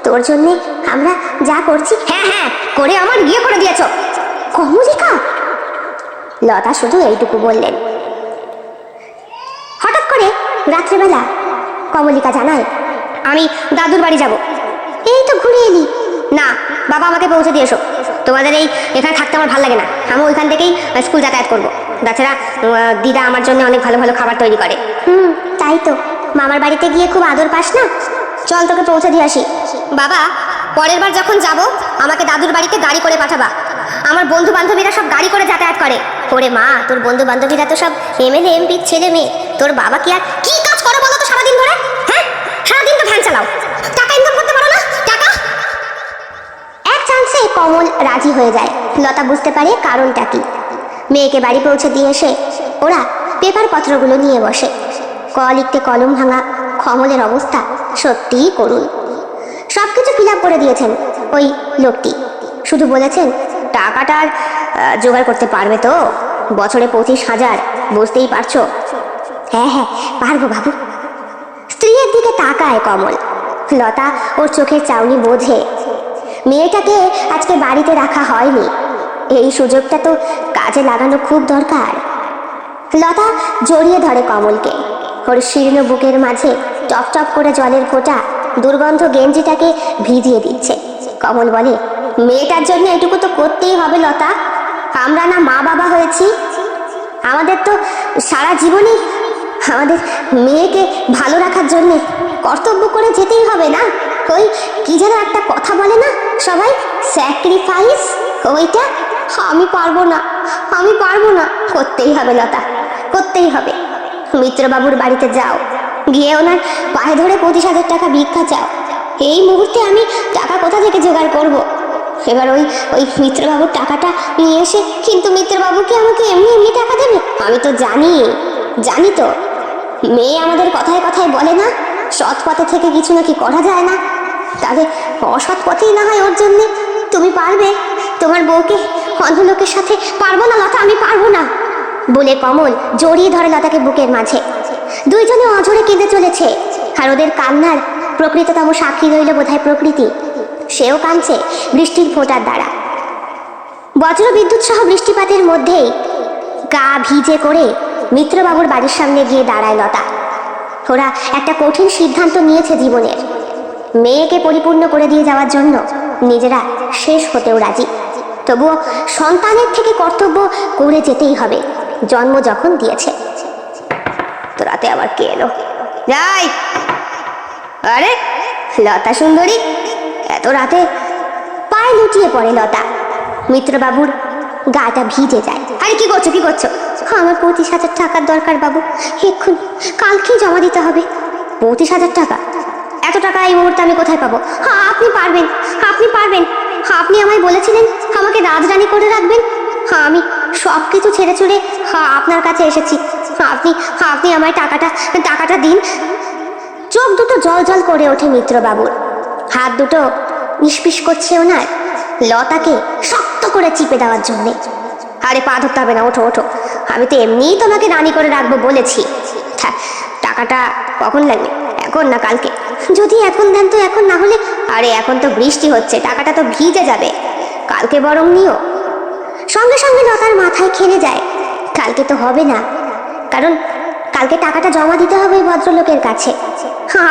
S1: তোর জন্যে আমরা যা করছি। হ্যাঁ হ্যাঁ করে আমার বিয়ে করে দিয়েছ কমলিকা। লতা শুধু এইটুকু বললেন। হঠাৎ করে রাত্রেবেলা কমলিকা জানায়, আমি দাদুর বাড়ি যাব। এই তো ঘুরে এলি? না, বাবা আমাকে পৌঁছে দিয়ে এসো। তোমাদের এই এখানে থাকতে আমার ভালো লাগে না, আমি ওইখান থেকেই স্কুল যাতায়াত করবো। তাছাড়া দিদা আমার জন্য অনেক ভালো ভালো খাবার তৈরি করে। তাই তো, মামার বাড়িতে গিয়ে খুব আদর পাস না? চল তোকে পৌঁছে দিয়ে আসি। বাবা, পরের বার যখন যাব আমাকে দাদুর বাড়িতে গাড়ি করে পাঠাবা। আমার বন্ধু বান্ধবীরা সব গাড়ি করে যাতায়াত করে। ওরে মা, তোর বন্ধু বান্ধবীরা তো সব এমএলএ এমপি ছেলে মেয়ে, তোর বাবা কি আর কি কাজ করে বলো তো সারাদিন ধরে? হ্যাঁ, সারাদিন তো ভ্যান চালাও, কমল রাজি হয়ে যায়। লতা বুঝতে পারে কারণটা কি। মেয়েকে বাড়ি পৌঁছে দিয়ে এসে ওরা পেপার পত্রগুলো নিয়ে বসে। লিখতে কলম ভাঙা কমলের অবস্থা সত্যিই করুণ। সবকিছু ফিল আপ করে দিয়েছেন ওই লোকটি, শুধু বলেছেন টাকাটার জোগাড় করতে পারবে তো? বছরে 25,000, বুঝতেই পারছো। হ্যাঁ হ্যাঁ পারবো বাবু। স্ত্রীর দিকে তাকায় কমল। লতা ওর চোখের চাউনি বোঝে। মেয়েটাকে আজকে বাড়িতে রাখা হয়নি, এই সুযোগটা তো কাজে লাগানো খুব দরকার। লতা জড়িয়ে ধরে কমলকে। ওর শীর্ণ বুকের মাঝে টপ টপ করে জলের ফোঁটা দুর্গন্ধ গেঞ্জিটাকে ভিজিয়ে দিচ্ছে। কমল বলে, মেয়েটার জন্য এটুকু তো করতেই হবে লতা। আমরা না মা বাবা হয়েছি? আমাদের তো সারা জীবনই আমাদের মেয়েকে ভালো রাখার জন্যে কর্তব্য করে যেতেই হবে না? ওই কি যেন একটা কথা বলে না সবাই, স্যাক্রিফাইস, ওইটা। আমি পারবো না, আমি পারবো না। করতেই হবে লতা, করতেই হবে। মিত্রবাবুর বাড়িতে যাও, গিয়ে ওনার পায়ে ধরে 25,000 টাকা ভিক্ষা চাও। এই মুহূর্তে আমি টাকা কোথা থেকে জোগাড় করব? এবার ওই ওই মিত্রবাবুর টাকাটা নিয়ে এসে, কিন্তু মিত্রবাবু কি আমাকে এমনি এমনি টাকা দেবে? আমি তো জানি তো, মেয়ে আমাদের কথায় কথায় বলে না সৎ পথে থেকে কিছু নাকি করা যায় না। তাহলে অসৎ পথেই না হয় ওর জন্যে তুমি পারবে? তোমার বউকে অন্য লোকের সাথে? পারবো না লতা, আমি পারবো না বলে কমল জড়িয়ে ধরে লতাকে বুকের মাঝে। দুইজনে অঝরে কেঁদে চলেছে। আর ওদের কান্নার প্রকৃততম সাক্ষী রইল বোধহয় প্রকৃতি। সেও কাঁদছে বৃষ্টির ফোঁটার দ্বারা। বজ্র বিদ্যুৎ সহ বৃষ্টিপাতের মধ্যেই গা ভিজে করে মিত্রবাবুর বাড়ির সামনে গিয়ে দাঁড়ায় লতা। ওরা একটা কঠিন সিদ্ধান্ত নিয়েছে জীবনের। মেয়েকে পরিপূর্ণ করে দিয়ে যাওয়ার জন্য নিজেরা শেষ হতেও রাজি। তবুও সন্তানের থেকে কর্তব্য করে যেতেই হবে, জন্ম যখন দিয়েছে। তো রাতে আবার কে এলো? যাই। আরে লতা সুন্দরী, এত রাতে? পায়ে লুটিয়ে পড়ে লতা। মিত্রবাবুর গাটা ভিজে যায়। আরে কি করছো, কি করছো? আমার 25,000 টাকার দরকার বাবু, এক্ষুনি, কালকেই জমা দিতে হবে। 25,000 টাকা? এত টাকা এই মুহূর্তে আমি কোথায় পাবো? হ্যাঁ আপনি পারবেন, আপনি পারবেন। আপনি আমায় বলেছিলেন আমাকে রাজরানী করে রাখবেন। হ্যাঁ আমি সব কিছু ছেড়ে ছুড়ে আপনার কাছে এসেছি। আপনি আপনি আমায় টাকাটা দিন। চোখ দুটো জল জল করে ওঠে মিত্রবাবুর। হাত দুটো নিষ্পিস করছে ওনার লতাকে শক্ত করে চিপে দেওয়ার জন্যে। আরে পা ধরতে হবে না, ওঠো ওঠো। আমি তো এমনিই তোমাকে রানী করে রাখবো বলেছি। টাকাটা কখন লাগবে? এখন না কালকে? যদি এখন দেন তো এখন, না হলে? আরে এখন তো বৃষ্টি হচ্ছে, টাকাটা তো ভিজে যাবে, কালকে বরং নিও। সঙ্গে সঙ্গে লতার মাথায় খেলে যায়, কালকে তো হবে না, কারণ কালকে টাকাটা জমা দিতে হবে ওই ভদ্রলোকের কাছে।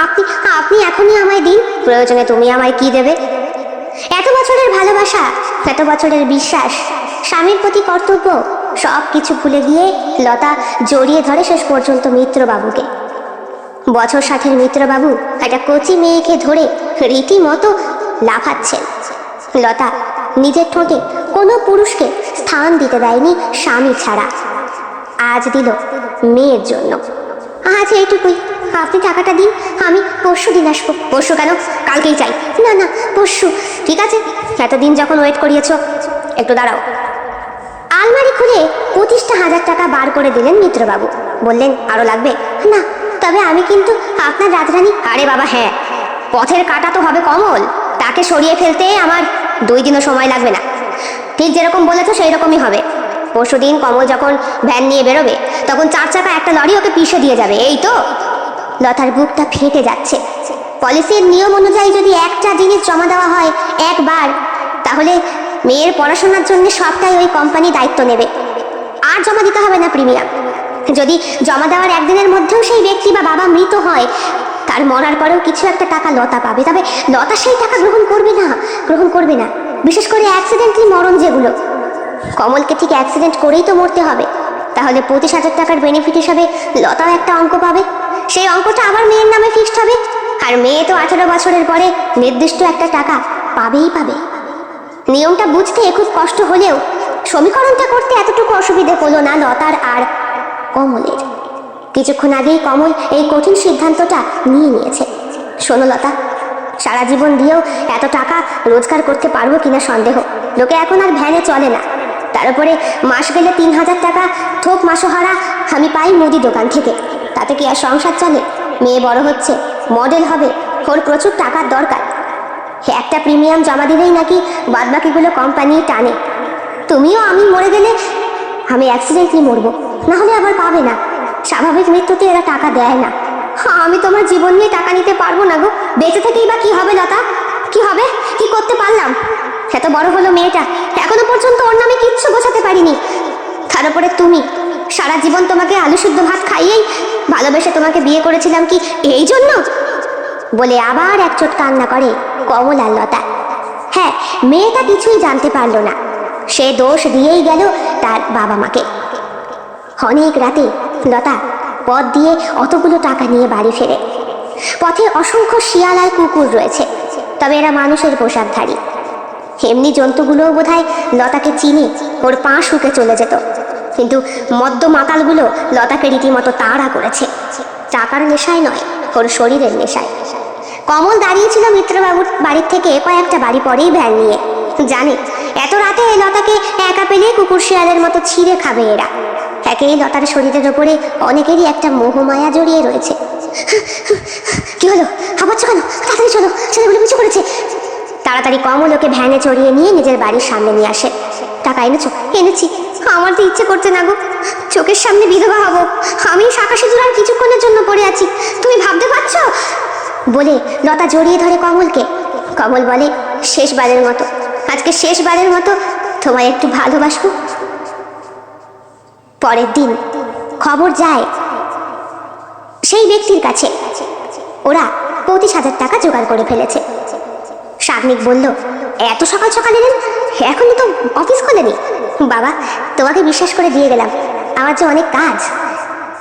S1: আপনি আপনি এখনই আমায় দিন, প্রয়োজনে তুমি আমায় কি দেবে? এত বছরের ভালোবাসা, এত বছরের বিশ্বাস, স্বামীর প্রতি কর্তব্য, সব কিছু ভুলে গিয়ে লতা জড়িয়ে ধরে শেষ পর্যন্ত মিত্রবাবুকে। বছর 60-এর মিত্রবাবু একটা কচি মেয়েকে ধরে রীতিমতো লাফাচ্ছেন। লতা নিজের ঠোঁটে কোনো পুরুষকে স্থান দিতে দেয়নি স্বামী ছাড়া। আজ দিল মেয়ের জন্য। আজ এইটুকুই, আপনি টাকাটা দিন, আমি পরশু দিন আসবো। পরশু কেন? কালকেই চাই। না না পরশু। ঠিক আছে, এতদিন যখন ওয়েট করিয়েছ, একটু দাঁড়াও। আলমারি খুলে 25,000 টাকা বার করে দিলেন মিত্রবাবু। বললেন, আরো লাগবে? না, তবে আমি কিন্তু আপনার রাজরানী। আরে বাবা হ্যাঁ, পথের কাটা তো হবে কমল, তাকে সরিয়ে ফেলতে আমার 2 দিনও সময় লাগবে না। ঠিক যেরকম বলেছো সেই রকমই হবে। পরশুদিন কমল যখন ভ্যান নিয়ে বেরোবে, তখন 4 চাকা একটা লরি ওকে পিষে দিয়ে যাবে, এই তো। লতার বুকটা ফেটে যাচ্ছে। পলিসির নিয়ম অনুযায়ী যদি একটা জিনিস জমা দেওয়া হয় একবার, তাহলে মেয়ের পড়াশোনার জন্য সবটাই ওই কোম্পানি দায়িত্ব নেবে, আর জমা দিতে হবে না প্রিমিয়াম। যদি জমা দেওয়ার একদিনের মধ্যেও সেই ব্যক্তি বা বাবা মৃত হয়, তার মরার পরেও কিছু একটা টাকা লতা পাবে। তবে লতা সেই টাকা গ্রহণ করবে না। বিশেষ করে অ্যাক্সিডেন্টলি মরণ যেগুলো, কমলকে ঠিক অ্যাক্সিডেন্ট করেই তো মরতে হবে। তাহলে 25,000 টাকার বেনিফিট হিসাবে লতাও একটা অঙ্ক পাবে। সেই অঙ্কটা আবার মেয়ের নামে ফিক্সড হবে। আর মেয়ে তো 18 বছরের পরে নির্দিষ্ট একটা টাকা পাবেই পাবে। নিয়মটা বুঝতে খুব কষ্ট হলেও সমীকরণটা করতে এতটুকু অসুবিধে হলো না লতার আর কমলের। কিছুক্ষণ আগেই কমল এই কঠিন সিদ্ধান্তটা নিয়েছে। শোনো লতা, সারা জীবন দিয়েও এত টাকা রোজগার করতে পারবো কিনা সন্দেহ। লোকে এখন আর ভ্যানে চলে না। তার উপরে মাস গেলে 3,000 টাকা থোক মাসোহারা আমি পাই মুদি দোকান থেকে। তাতে কি আর সংসার চলে? মেয়ে বড় হচ্ছে, মডেল হবে, ওর প্রচুর টাকার দরকার। একটা প্রিমিয়াম জমা দিলেই নাকি বাদবাকিগুলো কোম্পানি টানে। তুমিও আমি মরে গেলে আমি অ্যাক্সিডেন্টলি মরবো, না হলে আবার পাবে না। স্বাভাবিক মৃত্যুতে এরা টাকা দেয় না। আমি তোমার জীবন নিয়ে টাকা নিতে পারবো না গো। বেঁচে থেকেই বা কি হবে লতা? কি হবে? কি করতে পারলাম? এত বড় হলো মেয়েটা, এখনো পর্যন্ত ওর নামে কিচ্ছু গোছাতে পারিনি। তার উপরে তুমি, সারা জীবন তোমাকে আলু শুদ্ধ ভাত খাইয়েই ভালোবেসে তোমাকে বিয়ে করেছিলাম কি এই জন্য? বলে আবার এক চোট কান্না করে কমল আর লতা। হ্যাঁ, মেয়েটা কিছুই জানতে পারলো না। সে দোষ দিয়েই গেল তার বাবা মাকে। অনেক রাতে লতা পথ দিয়ে অতগুলো টাকা নিয়ে বাড়ি ফেরে। পথে অসংখ্য শিয়াল আর কুকুর রয়েছে, তবে এরা মানুষের পোশাকধারী। এমনি জন্তুগুলোও বোধহয় লতাকে চিনে ওর পা শুকে চলে যেত। কিন্তু মদ্য মাতালগুলো লতাকে রীতিমতো তাড়া করেছে। টাকার নেশায় নয়, ওর শরীরের নেশায়। কমল দাঁড়িয়েছিল মিত্রবাবুর বাড়ির থেকে কয়েকটা বাড়ি পরেই ভ্যান নিয়ে। জানে এত রাতে লতাকে একা পেলে কুকুর শিয়ালের মতো ছিঁড়ে খাবে এরা। একেই লতার শরীরের ওপরে অনেকেরই একটা মোহমায়া জড়িয়ে রয়েছে। কি হলো? হাঁপাচ্ছ কেন? তাড়াতাড়ি চলো, ছেলেগুলো পিছু করেছে। তাড়াতাড়ি কমল ওকে ভ্যানে চড়িয়ে নিয়ে নিজের বাড়ির সামনে নিয়ে আসে। টাকা এনেছো? এনেছি। আমার তো ইচ্ছে করছে না গো, চোখের সামনে বিধবা হব। আমি শাঁখা সিঁদুর আর কিছুক্ষণের জন্য পড়ে আছি, তুমি ভাবতে পারছো? বলে লতা জড়িয়ে ধরে কমলকে। কমল বলে, শেষবারের মতো, আজকে শেষবারের মতো তোমায় একটু ভালোবাসবো। পরের দিন খবর যায় সেই ব্যক্তির কাছে, ওরা 25,000 টাকা জোগাড় করে ফেলেছে। শাগনিক বলল, এত সকাল সকাল এলেন? এখনই তো অফিস খোলেনি। বাবা, তোমাকে বিশ্বাস করে দিয়ে গেলাম, আমার যে অনেক কাজ।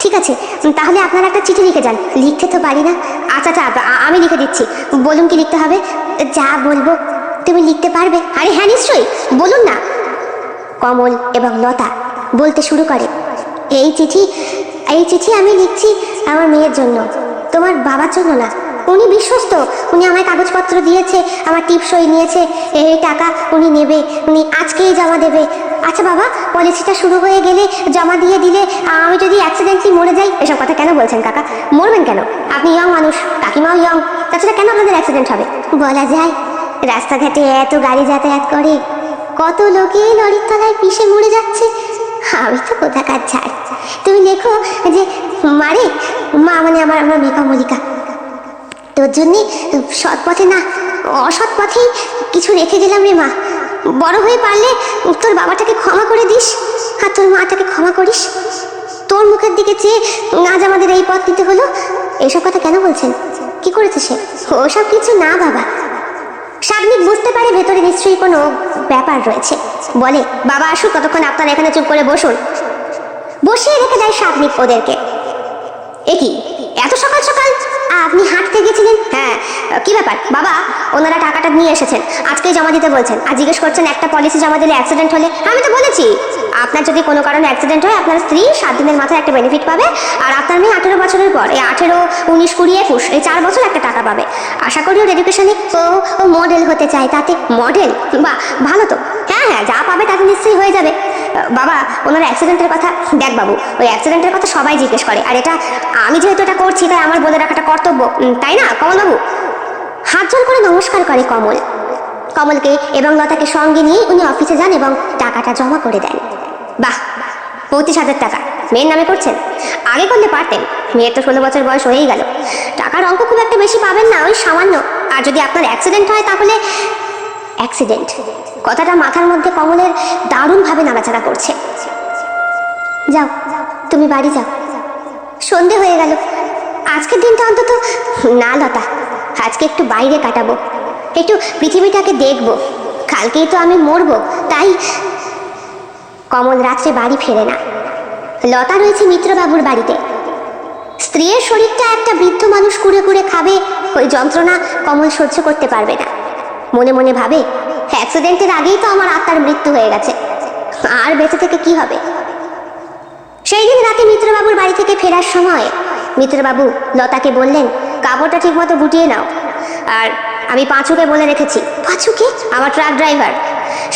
S1: ঠিক আছে, তাহলে আপনারা একটা চিঠি লিখে যান। লিখতে তো পারি না। আচ্ছা আচ্ছা, আমি লিখে দিচ্ছি। বলুন কি লিখতে হবে? যা বলবো। তুমি লিখতে পারবে? আরে হ্যাঁ, নিশ্চয়ই, বলুন না। কমল এবং লতা বলতে শুরু করে, এই চিঠি আমি লিখছি আমার মেয়ের জন্য, তোমার বাবার জন্য না। উনি বিশ্বস্ত, উনি আমায় কাগজপত্র দিয়েছে, আমার টিপসই নিয়েছে। এই টাকা উনি নেবে, উনি আজকেই জমা দেবে। আচ্ছা বাবা, পলিসিটা শুরু হয়ে গেলে জমা দিয়ে দিলে আমি যদি অ্যাক্সিডেন্টলি মরে যাই? এসব কথা কেন বলছেন কাকা? মরবেন কেন? আপনি ইয়ং মানুষ, কাকিমাও ইয়ং, তাছাড়া কেন আপনাদের অ্যাক্সিডেন্ট হবে? বলা যায়, রাস্তাঘাটে এত গাড়ি যাতায়াত করে, কত লোকে লরির তলায় পিষে মরে যাচ্ছে। আমি তো কোথাকার ছাড়। তুমি লেখো যে মারে মা, মানে আমার মেয়ে কমলিকা, তোর জন্যে সৎ পথে না অসৎ পথেই কিছু রেখে গেলাম রে মা। বড় হয়ে পারলে তোর বাবাটাকে ক্ষমা করে দিস আর তোর মাটাকে ক্ষমা করিস। তোর মুখের দিকে চেয়ে আজ আমাদের এই পথ নিতে হলো। এসব কথা কেন বলছেন? কি করেছে সে? ওসব কিছু না বাবা। শাগনিক বুঝতে পারে ভেতরে নিশ্চয়ই কোনো ব্যাপার রয়েছে। বলে, বাবা আসুক, ততক্ষণ আপনারা এখানে চুপ করে বসুন। বসিয়ে রেখে দেয় শাগনিক ওদেরকে। এ কি, এত সকাল সকাল আপনি হাঁটতে গেছিলেন? হ্যাঁ। কি ব্যাপার বাবা? ওনারা টাকাটা নিয়ে এসেছেন, আজকেই জমা দিতে বলছেন। আর জিজ্ঞেস করছেন একটা পলিসি জমা দিলে অ্যাক্সিডেন্ট হলে? আমি তো বলেছি, আপনার যদি কোনো কারণে অ্যাক্সিডেন্ট হয় আপনার স্ত্রী 7 দিনের মাথায় একটা বেনিফিট পাবে, আর আপনার মেয়ে 18 বছরের পর, এই 18, 19, 20, 21, এই 4 বছর একটা টাকা পাবে। আশা করি ওর এডুকেশনে ও মডেল হতে চায়। তাতে মডেল? বাহ, ভালো তো। হ্যাঁ হ্যাঁ, যা পাবে তাতে নিশ্চয়ই হয়ে যাবে। বাবা, ওনার অ্যাক্সিডেন্টের কথা, দেখ বাবু, ওই অ্যাক্সিডেন্টের কথা সবাই জিজ্ঞেস করে, আর এটা আমি যেহেতু এটা করছি তাই আমার বলে রাখাটা কর্তব্য, তাই না কমলবাবু? হাত জোর করে নমস্কার করে কমলকে এবং লতাকে সঙ্গে নিয়ে উনি অফিসে যান এবং টাকাটা জমা করে দেন। বাহ, 25,000 টাকা মেয়ের নামে করছেন। আগে করলে পারতেন, মেয়ের তো 16 বছর বয়স হয়েই গেল। টাকার অঙ্ক খুব একটা বেশি পাবেন না, ওই সামান্য। আর যদি আপনার অ্যাক্সিডেন্ট হয় তাহলে অ্যাক্সিডেন্ট কথাটা মাথার মধ্যে কমলের দারুণভাবে নাড়াচাড়া করছে। যাও, তুমি বাড়ি যাও, সন্ধে হয়ে গেল। আজকের দিনটা অন্তত না লতা, আজকে একটু বাইরে কাটাবো, একটু পৃথিবীটাকে দেখবো। কালকেই তো আমি মরবো। তাই কমল রাত্রে বাড়ি ফেরে না। লতা রয়েছে মিত্রবাবুর বাড়িতে। স্ত্রীর শরীরটা একটা বৃদ্ধ মানুষ কুড়ে কুড়ে খাবে, ওই যন্ত্রণা কমল সহ্য করতে পারবে না। মনে মনে ভাবে, অ্যাক্সিডেন্টের আগেই তো আমার আত্মার মৃত্যু হয়ে গেছে, আর বেঁচে থেকে কি হবে। সেই দিন রাতে মিত্রবাবুর বাড়ি থেকে ফেরার সময় মিত্রবাবু লতাকে বললেন, কাপড়টা ঠিক মতো গুটিয়ে নাও, আর আমি পাঁচুকে বলে রেখেছি। পাঁচুকে? আমার ট্রাক ড্রাইভার।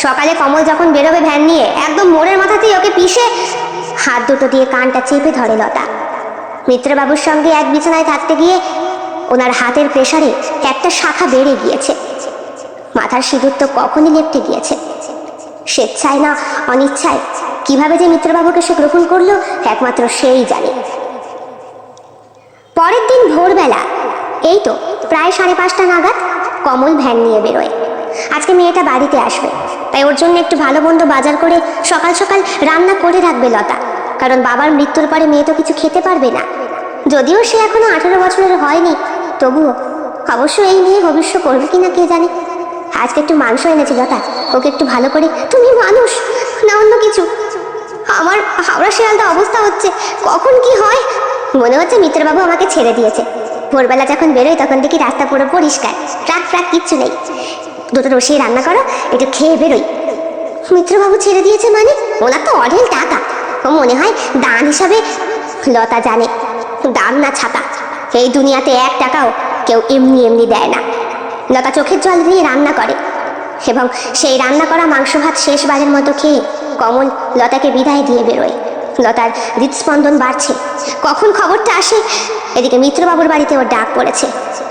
S1: সকালে কমল যখন বেরোবে ভ্যান নিয়ে, একদম মোড়ের মাথাতেই ওকে পিষে হাত দুটো দিয়ে কানটা চেপে ধরে লতা। মিত্রবাবুর সঙ্গে এক বিছানায় থাকতে গিয়ে ওনার হাতের প্রেসারে একটা শাখা বেড়ে গিয়েছে। মাথার সিঁদুর তো কখনই লেপটে গিয়েছে। স্বেচ্ছায় না অনিচ্ছায় কিভাবে যে মিত্রবাবুকে সে গ্রহণ করলো একমাত্র সেই জানে। পরের দিন ভোরবেলা, এই তো প্রায় 5:30 নাগাদ কমল ভ্যান নিয়ে বেরোয়। আজকে মেয়েটা বাড়িতে আসবে, তাই ওর জন্য একটু ভালো মন্দ বাজার করে সকাল সকাল রান্না করে রাখবে লতা। কারণ বাবার মৃত্যুর পরে মেয়ে তো কিছু খেতে পারবে না। যদিও সে এখনো 18 বছরের হয়নি, তবুও অবশ্য এই মেয়ে ভবিষ্য করবে কিনা কে জানে। আজকে একটু মাংস এনেছি লতা, ওকে একটু ভালো করে। তুমি মানুষ না অন্য কিছু? আমার হাওড়া শিয়ালদা অবস্থা হচ্ছে, কখন কি হয়। মনে হচ্ছে মিত্রবাবু আমাকে ছেড়ে দিয়েছে। ভোরবেলা যখন বেরোয় তখন দেখি রাস্তা পুরো পরিষ্কার, ট্রাক ফ্রাক কিচ্ছু নেই। দুটো রসিয়ে রান্না করো, একটু খেয়ে বেরোই। মিত্রবাবু ছেড়ে দিয়েছে মানে? ওনার তো অঢেল টাকা, ও মনে হয় দান হিসাবে। লতা জানে দান না ছাতা, এই দুনিয়াতে 1 টাকাও কেউ এমনি এমনি দেয় না। লতা চোখের জল দিয়ে রান্না করে এবং সেই রান্না করা মাংস ভাত শেষবারের মতো খেয়ে কমল লতাকে বিদায় দিয়ে বেরোয়। লতার হৃদস্পন্দন বাড়ছে, কখন খবরটা আসে। এদিকে মিত্রবাবুর বাড়িতে ওর ডাক পড়েছে,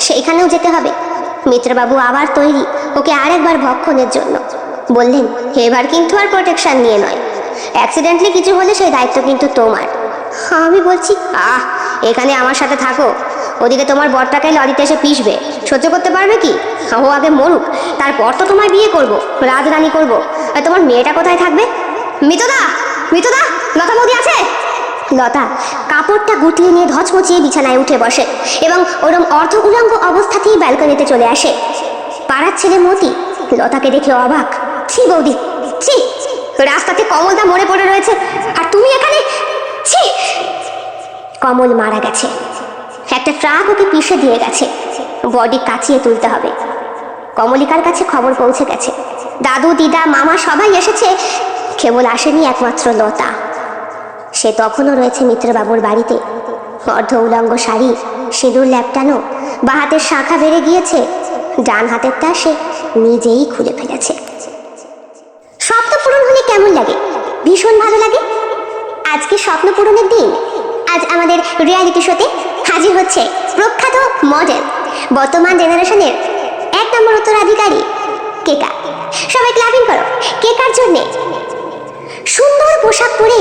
S1: সেইখানেও যেতে হবে। মিত্রবাবু আবার তৈরি ওকে আরেকবার ভক্ষণের জন্য। বললেন, এবার কিন্তু আর প্রোটেকশন নিয়ে নয়, অ্যাক্সিডেন্টলি কিছু হলে সেই দায়িত্ব কিন্তু তোমার। আমি বলছি, এখানে আমার সাথে থাকো, ওদিকে তোমার বরটাকে লরিতে এসে পিষবে, সহ্য করতে পারবে কি? ও আগে মরুক, তারপর তো তোমায় বিয়ে করবো, রাজরানী করবো। আর তোমার মেয়েটা কোথায় থাকবে? মিতদা, মিতদা, লতা বৌদি আছে? লতা কাপড়টা গুটিয়ে নিয়ে ধচমচিয়ে বিছানায় উঠে বসে এবং ওরম অর্ধ উলঙ্গ অবস্থাতেই ব্যালকনিতে চলে আসে। পাড়ার ছেলে মতি লতাকে দেখে অবাক। ছি বৌদি, ছি, রাস্তাতে কমলদা মরে পড়ে রয়েছে আর তুমি এখানে? ছি! কমল মারা গেছে, একটা ট্রাক ওকে পিষে দিয়ে গেছে, বডি কাচিয়ে তুলতে হবে। কমলিকার কাছে খবর পৌঁছে গেছে, দাদু দিদা মামা সবাই এসেছে, কেবল আসেনি একমাত্র লতা। সে তখনও রয়েছে মিত্রবাবুর বাড়িতে, অর্ধ উলঙ্গ শাড়ি, সিঁদুর ল্যাপটানো, বা হাতের শাখা বেড়ে গিয়েছে, ডান হাতেরটা সে নিজেই খুলে ফেলেছে। স্বপ্ন পূরণ হলে কেমন লাগে? ভীষণ ভালো লাগে। আজকে স্বপ্ন পূরণের দিন। আজ আমাদের রিয়ালিটি শোতে হাজির হচ্ছে প্রখ্যাত মডেল, বর্তমান জেনারেশনের 1 নম্বর উত্তরাধিকারী কেকা। সবাই ক্লাপিং করো কেকার জন্যে। সুন্দর পোশাক পরে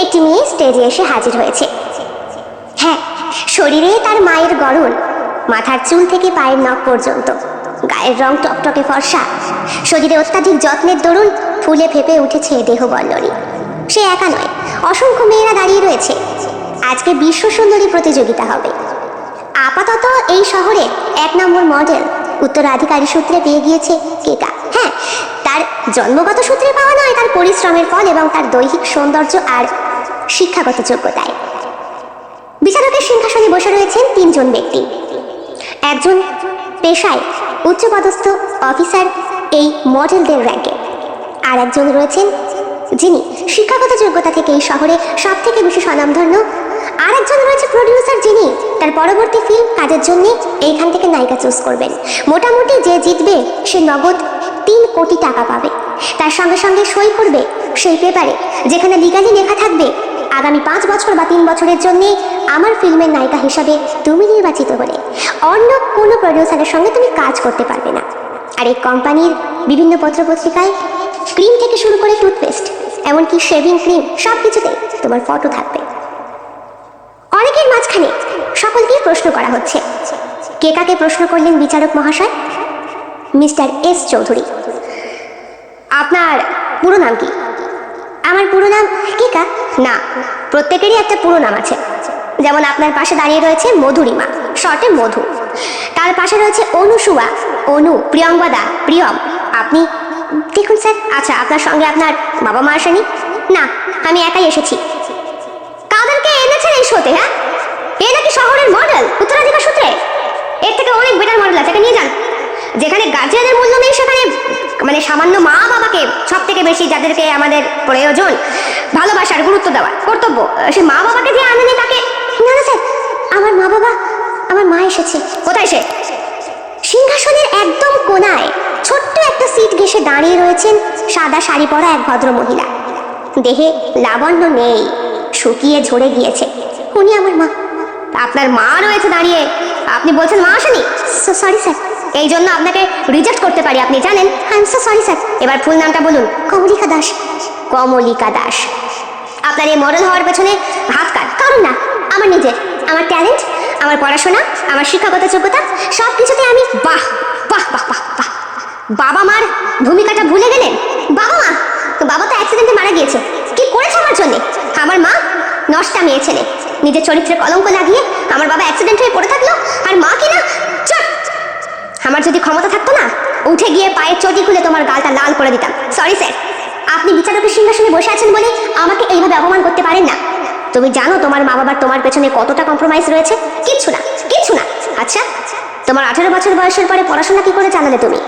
S1: একটি মেয়ে স্টেজে এসে হাজির হয়েছে। হ্যাঁ, শরীরে তার মায়ের গড়ন, মাথার চুল থেকে পায়ের নখ পর্যন্ত, গায়ের রং টকটকে ফর্সা, শরীরে অত্যাধিক যত্নের দরুন ফুলে ফেপে উঠেছে দেহবল্লরী। সে একা নয়, অসংখ্য মেয়েরা দাঁড়িয়ে রয়েছে। আজকে বিশ্ব সুন্দরী প্রতিযোগিতা হবে। আপাতত এই শহরে 1 নম্বর মডেল উত্তরাধিকারী সূত্রে পেয়ে গিয়েছে কেকা। হ্যাঁ, তার জন্মগত সূত্রে পাওয়া নয়, তার পরিশ্রমের ফল এবং তার দৈহিক সৌন্দর্য আর শিক্ষাগত যোগ্যতায়। বিচারকের সিংহাসনে বসে রয়েছেন 3 জন ব্যক্তি। একজন পেশায় উচ্চপদস্থ অফিসার এই মডেলদের র্যাঙ্কে, আর একজন রয়েছেন যিনি শিক্ষাগত যোগ্যতা থেকে এই শহরে সব থেকে বেশি স্বনামধন্য, আর একজন রয়েছে প্রডিউসার, যিনি তার পরবর্তী ফিল্ম কাজের জন্য এইখান থেকে নায়িকা চুজ করবেন। মোটামুটি যে জিতবে সে নগদ 3 কোটি টাকা পাবে। তার সঙ্গে সঙ্গে সই করবে সেই পেপারে, যেখানে লিগালি লেখা থাকবে, আগামী 5 বছর বা 3 বছরের জন্য আমার ফিল্মের নায়িকা হিসাবে তুমি নির্বাচিত হলে অন্য কোনো প্রডিউসারের সঙ্গে তুমি কাজ করতে পারবে না। আর এই কোম্পানির বিভিন্ন পত্রপত্রিকায় ক্রিম থেকে শুরু করে টুথপেস্ট, এমনকি শেভিং ক্রিম, সব কিছুতে তোমার ফটো থাকবে। অনেকের মাঝখানে সকলকেই প্রশ্ন করা হচ্ছে। কেকাকে প্রশ্ন করলেন বিচারক মহাশয়, মিস্টার এস চৌধুরী, আপনার পুরো নাম কি? আমার পুরো নাম কেকা? না, প্রত্যেকেরই একটা পুরো নাম আছে। যেমন আপনার পাশে দাঁড়িয়ে রয়েছে মধুরিমা, শর্টে মধু। তার পাশে রয়েছে অনুসুয়া, অনু, প্রিয়ঙ্গদা, প্রিয়ম। আপনি? দেখুন স্যার, আচ্ছা, আপনার সঙ্গে আপনার বাবা মা আসেনি? না, আমি একাই এসেছি। কাদেরকে এনেছেন এই শোতে? হ্যাঁ, এ নাকি শহরের মডেল উত্তরাধিকার সূত্রে? এর থেকে অনেক বেটার মডেল আছে, নিয়ে যান। যেখানে গার্জিয়ানের মূল্য নেই, সেখানে মানে সামান্য মা বাবাকে সব থেকে বেশি, যাদেরকে আমাদের প্রয়োজন ভালোবাসার গুরুত্ব দেওয়ার কর্তব্য, সে মা বাবাকে যে আনেনি তাকে। না না স্যার, আমার মা বাবা, আমার মা এসেছে। কোথায় সে? সিংহাসনের একদম কোণায় ছোট্ট একটা সিট ঘেঁষে দাঁড়িয়ে রয়েছেন সাদা শাড়ি পরা এক ভদ্র মহিলা। দেহে লাবণ্য নেই, শুকিয়ে ঝরে গিয়েছে। উনি আমার মা। আপনার মা রয়েছে দাঁড়িয়ে, আপনি বলছেন মা আসেনি? সরি স্যার, এই জন্য আপনাকে রিজেক্ট করতে পারি, আপনি জানেন। I am so sorry sir. এবার ফুল নামটা বলুন। কমলিকা দাস। কমলিকা দাস। আপনার এই মডেল হওয়ার পেছনে হাত কার? কারণ না, আমার নিজের, আমার ট্যালেন্ট, আমার পড়াশোনা, আমার শিক্ষাগত যোগ্যতা, সব কিছুতে আমি বাহ বাহ বাহ বাহ বাহ। বাবা মার ভূমিকাটা ভুলে গেলেন? বাবা মা? বাবা তো অ্যাক্সিডেন্টে মারা গিয়েছে। কি করেছে আমার জন্যে? আমার মা নষ্টা মেয়ে ছেলে, নিজের চরিত্রে কলঙ্ক লাগিয়ে আমার বাবা অ্যাক্সিডেন্ট হয়ে পড়ে থাকলো, আর মা কিনা চট। আমার যদি ক্ষমতা থাকতো না, উঠে গিয়ে পায়ের চটি খুলে তোমার গালটা লাল করে দিতাম। সরি স্যার, আপনি বিচারকের সিংহাসনে বসে আছেন বলে আমাকে এইভাবে অপমান করতে পারেন না। তুমি জানো তোমার মা বাবার তোমার পেছনে কতটা কম্প্রোমাইজ রয়েছে? কিচ্ছু না, কিচ্ছু না। আচ্ছা, তোমার 18 বছর বয়সের পরে পড়াশোনা কি করে চালালে তুমি?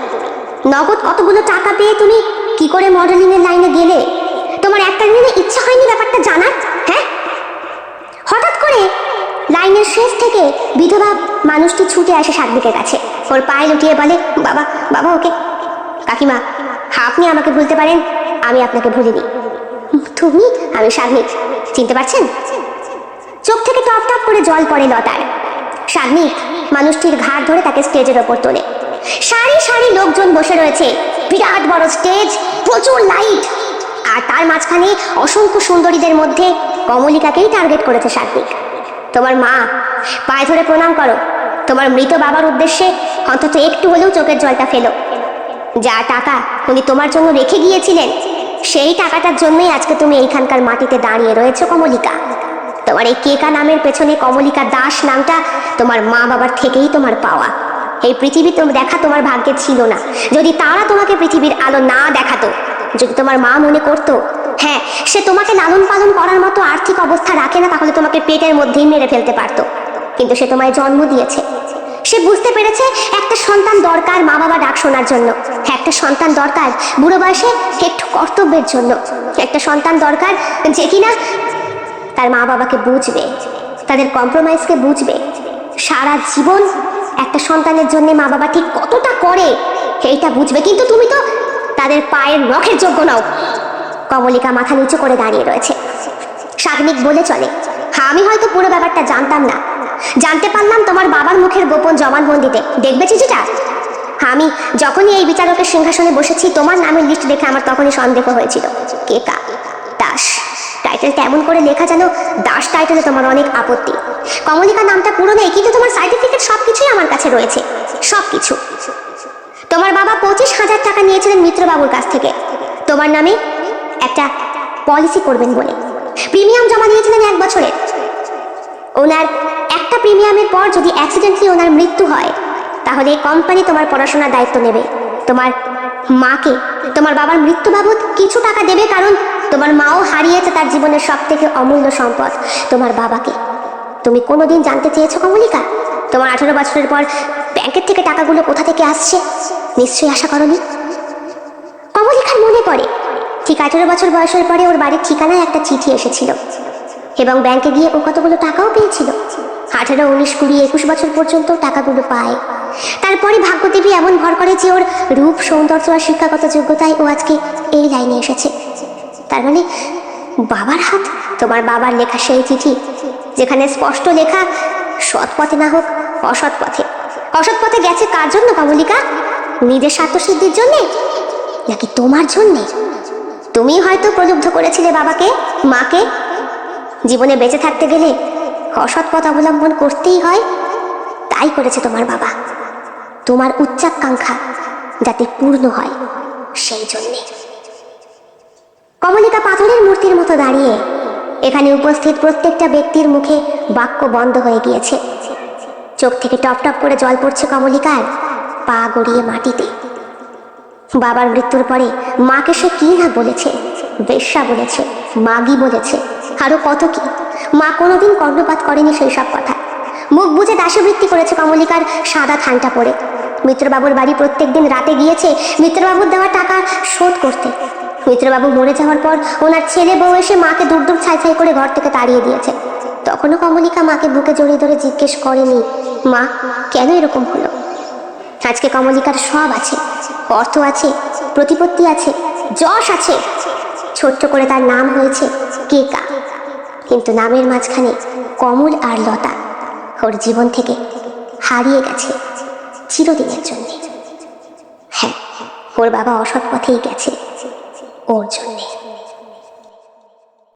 S1: নগদ কতগুলো টাকা পেয়ে তুমি কি করে মডেলিং এর লাইনে গেলে? তোমার একটা দিনে ইচ্ছা হয়নি ব্যাপারটা জানার? হ্যাঁ, হঠাৎ করে লাইনের শেষ থেকে বিধবা মানুষটি ছুটে আসে সাগ্নিকের কাছে, ওর পায়ে লুটিয়ে বলে, বাবা বাবা ওকে। কাকিমা, আপনি আমাকে ভুলতে পারেন, আমি আপনাকে ভুলিনি। তুমি? আমি সাগ্নিক, চিনতে পারছেন? চোখ থেকে টপ টপ করে জল পড়ে লতার। সাগ্নিক মানুষটির ঘাড় ধরে তাকে স্টেজের ওপর তোলে। সারি সারি লোকজন বসে রয়েছে, বিরাট বড় স্টেজ, প্রচুর লাইট, আর তার মাঝখানে অসংখ্য সুন্দরীদের মধ্যে কমলিকাকেই টার্গেট করেছে সাগ্নিক। তোমার মা, পায়ে ধরে প্রণাম করো। তোমার মৃত বাবার উদ্দেশ্যে অন্তত একটু হলেও চোখের জলটা ফেলো। যা টাকা উনি তোমার জন্য রেখে গিয়েছিলেন, সেই টাকাটার জন্যই আজকে তুমি এইখানকার মাটিতে দাঁড়িয়ে রয়েছো কমলিকা। তোমার এই কেকা নামের পেছনে কমলিকা দাস নামটা তোমার মা বাবার থেকেই তোমার পাওয়া। এই পৃথিবী দেখা তোমার ভাগ্যে ছিল না। যদি তারা তোমাকে পৃথিবীর আলো না দেখাতো, যদি তোমার মা মনে করতো হ্যাঁ সে তোমাকে লালন পালন করার মতো আর্থিক অবস্থা রাখে না, তাহলে তোমাকে পেটের মধ্যেই মেরে ফেলতে পারতো। কিন্তু সে তোমায় জন্ম দিয়েছে। সে বুঝতে পেরেছে একটা সন্তান দরকার মা বাবা ডাক শোনার জন্য, একটা সন্তান দরকার বুড়ো বয়সে একটু কর্তব্যের জন্য, একটা সন্তান দরকার যে কিনা তার মা বাবাকে বুঝবে, তাদের কম্প্রোমাইজকে বুঝবে। সারা জীবন একটা সন্তানের জন্য মা বাবা ঠিক কতটা করে এইটা বুঝবে। কিন্তু তুমি তো তাদের পায়ের নখের যোগ্য নও। কমলিকা মাথা নিচু করে দাঁড়িয়ে রয়েছে। সাগ্নিক বলে চলে, আমি হয়তো পুরো ব্যাপারটা জানতাম না, জানতে পারলাম তোমার বাবার মুখের গোপন জবানবন্দিতে। দেখবে চিঠিটা? আমি যখনই এই বিচারকের সিংহাসনে বসেছি, তোমার নামের লিস্ট দেখে আমার তখনই সন্দেহ হয়েছিল। কেকা দাস টাইটেলটা এমন করে লেখা যেন দাস টাইটেলে তোমার অনেক আপত্তি। কমলিকা নামটা পুরো নেই, কিন্তু তোমার সার্টিফিকেট সবকিছুই আমার কাছে রয়েছে, সবকিছু। তোমার বাবা 25,000 টাকা নিয়েছিলেন মিত্রবাবুর কাছ থেকে তোমার নামে একটা পলিসি করবেন বলে। প্রিমিয়াম জমা দিয়েছিলেন 1 বছরের। ওনার একটা প্রিমিয়ামের পর যদি অ্যাক্সিডেন্টলি ওনার মৃত্যু হয়, তাহলে কোম্পানি তোমার পড়াশোনার দায়িত্ব নেবে। তোমার মাকে তোমার বাবার মৃত্যু বাবদ কিছু টাকা দেবে, কারণ তোমার মাও হারিয়েছে তার জীবনের সব থেকে অমূল্য সম্পদ, তোমার বাবাকে। তুমি কোনোদিন জানতে চেয়েছো কমলিকা, তোমার 18 বছরের পর ব্যাংকের থেকে টাকাগুলো কোথা থেকে আসছে? নিশ্চয়ই আশা করনি। কমলিকার মনে পড়ে ঠিক 18 বছর বয়সের পরে ওর বাড়ির ঠিকানায় একটা চিঠি এসেছিল, এবং ব্যাংকে গিয়ে ও কতগুলো টাকাও পেয়েছিল। 18, 19, 20, 21 বছর পর্যন্ত টাকাগুলো পায়। তারপরে ভাগ্যদেবী এমন ভর করে যে ওর রূপ, সৌন্দর্য আর শিক্ষাগত যোগ্যতায় ও আজকে এই লাইনে এসেছে। তার মানে বাবার হাত, তোমার বাবার লেখা সেই চিঠি যেখানে স্পষ্ট লেখা সৎ পথে না হোক অসৎ পথে। অসৎ পথে গেছে কার জন্য কমলিকা? নিজের স্বার্থসিদ্ধির জন্যে নাকি তোমার জন্যে? তুমি হয়তো প্রলুব্ধ করেছিলে বাবাকে, মাকে। জীবনে বেঁচে থাকতে গেলে অসৎ পথ অবলম্বন করতেই হয়, তাই করেছে তোমার বাবা। তোমার উচ্চাকাঙ্ক্ষা যাতে পূর্ণ হয় সেই জন্যে। কমলিকা পাথরের মূর্তির মতো দাঁড়িয়ে, এখানে উপস্থিত প্রত্যেকটা ব্যক্তির মুখে বাক্য বন্ধ হয়ে গিয়েছে। চোখ থেকে টপ টপ করে জল পড়ছে কমলিকার, পা গড়িয়ে মাটিতে। বাবার মৃত্যুর পরে মাকে সে কি না বলেছে, বেশ্যা বলেছে, মাগি বলেছে, আরো কত কি। মা কোনোদিন কর্ণপাত করেনি সেই সব কথা। মুখ বুঝে দাসবৃত্তি করেছে কমলিকার সাদা থানটা পরে। মিত্রবাবুর বাড়ি প্রত্যেকদিন রাতে গিয়েছে মিত্রবাবুর দেওয়া টাকা শোধ করতে। মিত্রবাবু মরে যাওয়ার পর ওনার ছেলে বউ এসে মাকে দূর দূর ছাই ছাই করে ঘর থেকে তাড়িয়ে দিয়েছে। তখনও কমলিকা মাকে বুকে জড়িয়ে ধরে জিজ্ঞেস করেনি, মা কেন এরকম হলো? আজকে কমলিকার সব আছে, অর্থ আছে, প্রতিপত্তি আছে, যশ আছে, ছোট্ট করে তার নাম হয়েছে কেকা। কিন্তু নামের মাঝখানে কমল আর লতা ওর জীবন থেকে হারিয়ে গেছে চিরদিনের জন্য। হ্যাঁ, ওর বাবা অসৎ পথেই গেছে ওর জন্যে।